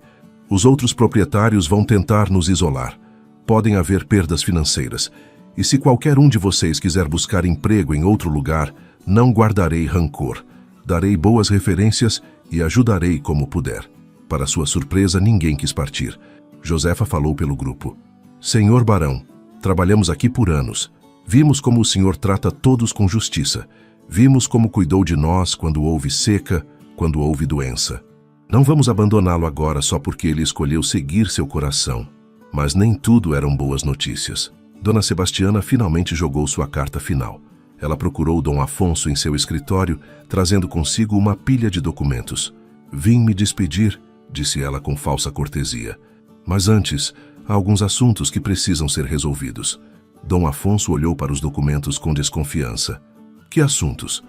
Speaker 1: Os outros proprietários vão tentar nos isolar. Podem haver perdas financeiras. E se qualquer um de vocês quiser buscar emprego em outro lugar, não guardarei rancor. Darei boas referências e ajudarei como puder. Para sua surpresa, ninguém quis partir. Josefa falou pelo grupo. Senhor Barão, trabalhamos aqui por anos. Vimos como o senhor trata todos com justiça. Vimos como cuidou de nós quando houve seca, quando houve doença. Não vamos abandoná-lo agora só porque ele escolheu seguir seu coração. Mas nem tudo eram boas notícias. Dona Sebastiana finalmente jogou sua carta final. Ela procurou Dom Afonso em seu escritório, trazendo consigo uma pilha de documentos. "Vim me despedir", disse ela com falsa cortesia. "Mas antes, há alguns assuntos que precisam ser resolvidos." Dom Afonso olhou para os documentos com desconfiança. "Que assuntos?"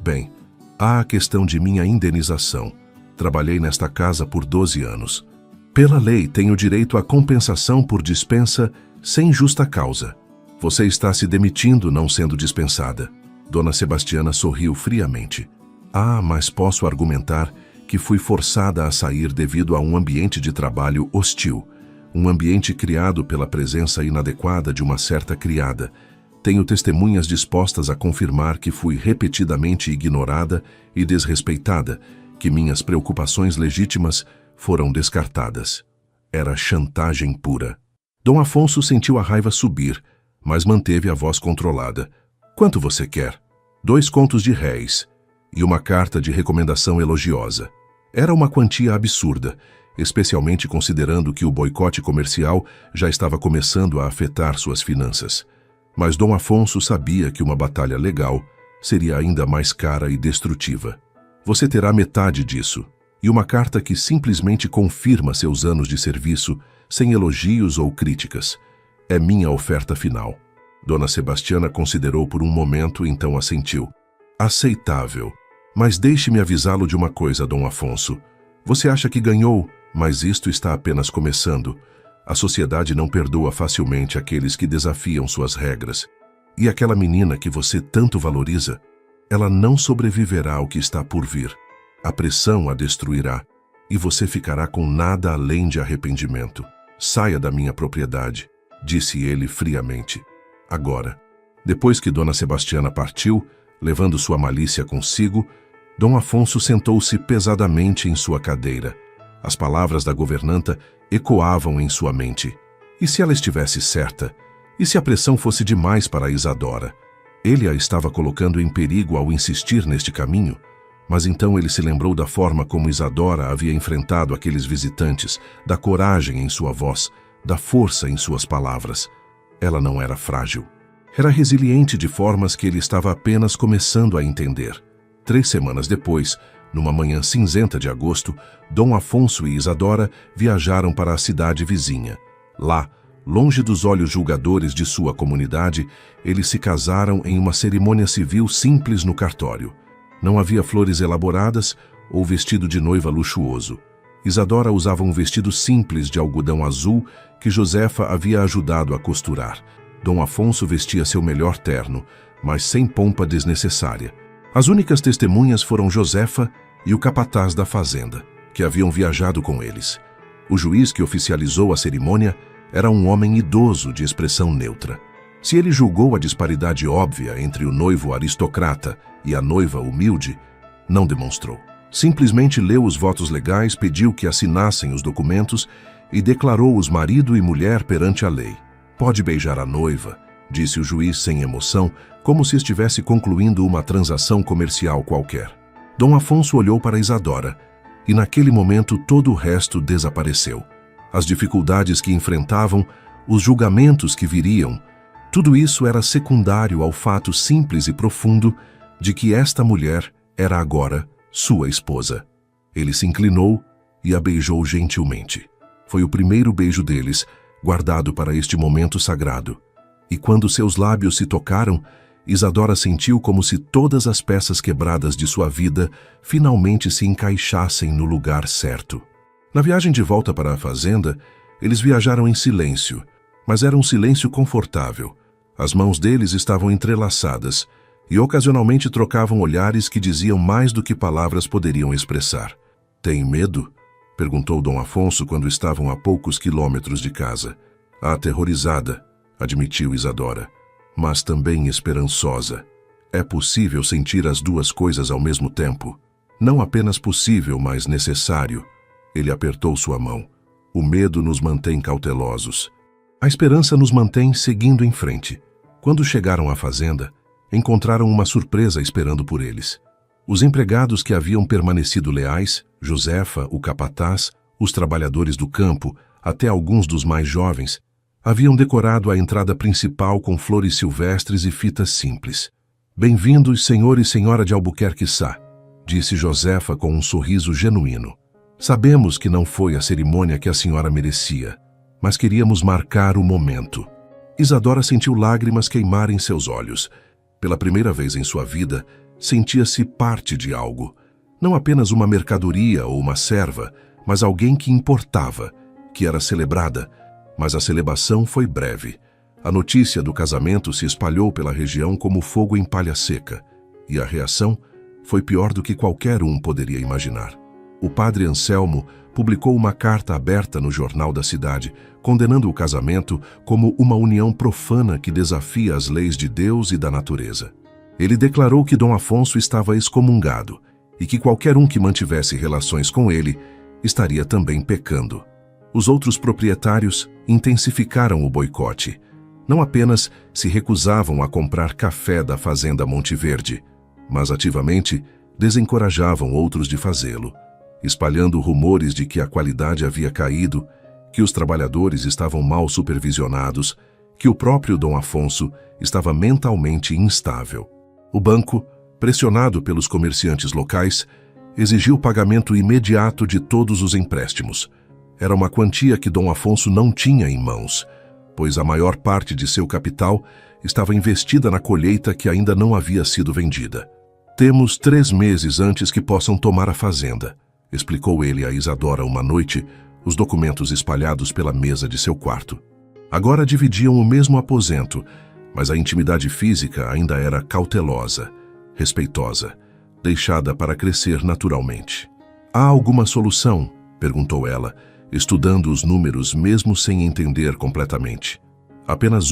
Speaker 1: "Bem, há a questão de minha indenização. Trabalhei nesta casa por 12 anos. Pela lei, tenho direito à compensação por dispensa sem justa causa. Você está se demitindo não sendo dispensada." Dona Sebastiana sorriu friamente. "Ah, mas posso argumentar que fui forçada a sair devido a um ambiente de trabalho hostil. Um ambiente criado pela presença inadequada de uma certa criada. Tenho testemunhas dispostas a confirmar que fui repetidamente ignorada e desrespeitada, que minhas preocupações legítimas foram descartadas. Era chantagem pura." Dom Afonso sentiu a raiva subir, mas manteve a voz controlada. "Quanto você quer?" 2 contos de réis e uma carta de recomendação elogiosa. Era uma quantia absurda, especialmente considerando que o boicote comercial já estava começando a afetar suas finanças. Mas Dom Afonso sabia que uma batalha legal seria ainda mais cara e destrutiva. "Você terá metade disso, e uma carta que simplesmente confirma seus anos de serviço, sem elogios ou críticas. É minha oferta final." Dona Sebastiana considerou por um momento, então assentiu. "Aceitável. Mas deixe-me avisá-lo de uma coisa, Dom Afonso. Você acha que ganhou, mas isto está apenas começando. A sociedade não perdoa facilmente aqueles que desafiam suas regras. E aquela menina que você tanto valoriza, ela não sobreviverá ao que está por vir. A pressão a destruirá, e você ficará com nada além de arrependimento. Saia da minha propriedade", disse ele friamente. Agora, depois que Dona Sebastiana partiu, levando sua malícia consigo, Dom Afonso sentou-se pesadamente em sua cadeira. As palavras da governanta ecoavam em sua mente. E se ela estivesse certa? E se a pressão fosse demais para Isadora? Ele a estava colocando em perigo ao insistir neste caminho? Mas então ele se lembrou da forma como Isadora havia enfrentado aqueles visitantes, da coragem em sua voz, da força em suas palavras. Ela não era frágil. Era resiliente de formas que ele estava apenas começando a entender. 3 semanas depois, numa manhã cinzenta de agosto, Dom Afonso e Isadora viajaram para a cidade vizinha. Lá, longe dos olhos julgadores de sua comunidade, eles se casaram em uma cerimônia civil simples no cartório. Não havia flores elaboradas ou vestido de noiva luxuoso. Isadora usava um vestido simples de algodão azul que Josefa havia ajudado a costurar. Dom Afonso vestia seu melhor terno, mas sem pompa desnecessária. As únicas testemunhas foram Josefa e o capataz da fazenda, que haviam viajado com eles. O juiz que oficializou a cerimônia era um homem idoso de expressão neutra. Se ele julgou a disparidade óbvia entre o noivo aristocrata e a noiva humilde, não demonstrou. Simplesmente leu os votos legais, pediu que assinassem os documentos e declarou-os marido e mulher perante a lei. "Pode beijar a noiva", disse o juiz sem emoção, como se estivesse concluindo uma transação comercial qualquer. Dom Afonso olhou para Isadora, e naquele momento todo o resto desapareceu. As dificuldades que enfrentavam, os julgamentos que viriam, tudo isso era secundário ao fato simples e profundo de que esta mulher era agora sua esposa. Ele se inclinou e a beijou gentilmente. Foi o primeiro beijo deles, guardado para este momento sagrado. E quando seus lábios se tocaram, Isadora sentiu como se todas as peças quebradas de sua vida finalmente se encaixassem no lugar certo. Na viagem de volta para a fazenda, eles viajaram em silêncio, mas era um silêncio confortável. As mãos deles estavam entrelaçadas e ocasionalmente trocavam olhares que diziam mais do que palavras poderiam expressar. "Tem medo?" perguntou Dom Afonso quando estavam a poucos quilômetros de casa. "Aterrorizada", admitiu Isadora, "mas também esperançosa. É possível sentir as duas coisas ao mesmo tempo. Não apenas possível, mas necessário." Ele apertou sua mão. "O medo nos mantém cautelosos. A esperança nos mantém seguindo em frente." Quando chegaram à fazenda, encontraram uma surpresa esperando por eles. Os empregados que haviam permanecido leais, Josefa, o capataz, os trabalhadores do campo, até alguns dos mais jovens, Haviam decorado a entrada principal com flores silvestres e fitas simples. "Bem-vindos, senhor e senhora de Albuquerque Sá", disse Josefa com um sorriso genuíno. "Sabemos que não foi a cerimônia que a senhora merecia, mas queríamos marcar o momento." Isadora sentiu lágrimas queimar em seus olhos. Pela primeira vez em sua vida, sentia-se parte de algo. Não apenas uma mercadoria ou uma serva, mas alguém que importava, que era celebrada. Mas a celebração foi breve. A notícia do casamento se espalhou pela região como fogo em palha seca, e a reação foi pior do que qualquer um poderia imaginar. O padre Anselmo publicou uma carta aberta no jornal da cidade, condenando o casamento como uma união profana que desafia as leis de Deus e da natureza. Ele declarou que Dom Afonso estava excomungado e que qualquer um que mantivesse relações com ele estaria também pecando. Os outros proprietários intensificaram o boicote. Não apenas se recusavam a comprar café da fazenda Monte Verde, mas ativamente desencorajavam outros de fazê-lo, espalhando rumores de que a qualidade havia caído, que os trabalhadores estavam mal supervisionados, que o próprio Dom Afonso estava mentalmente instável. O banco, pressionado pelos comerciantes locais, exigiu o pagamento imediato de todos os empréstimos. Era uma quantia que Dom Afonso não tinha em mãos, pois a maior parte de seu capital estava investida na colheita que ainda não havia sido vendida. "Temos 3 meses antes que possam tomar a fazenda", explicou ele a Isadora uma noite, os documentos espalhados pela mesa de seu quarto. Agora dividiam o mesmo aposento, mas a intimidade física ainda era cautelosa, respeitosa, deixada para crescer naturalmente. "Há alguma solução?", perguntou ela, estudando os números mesmo sem entender completamente. "Apenas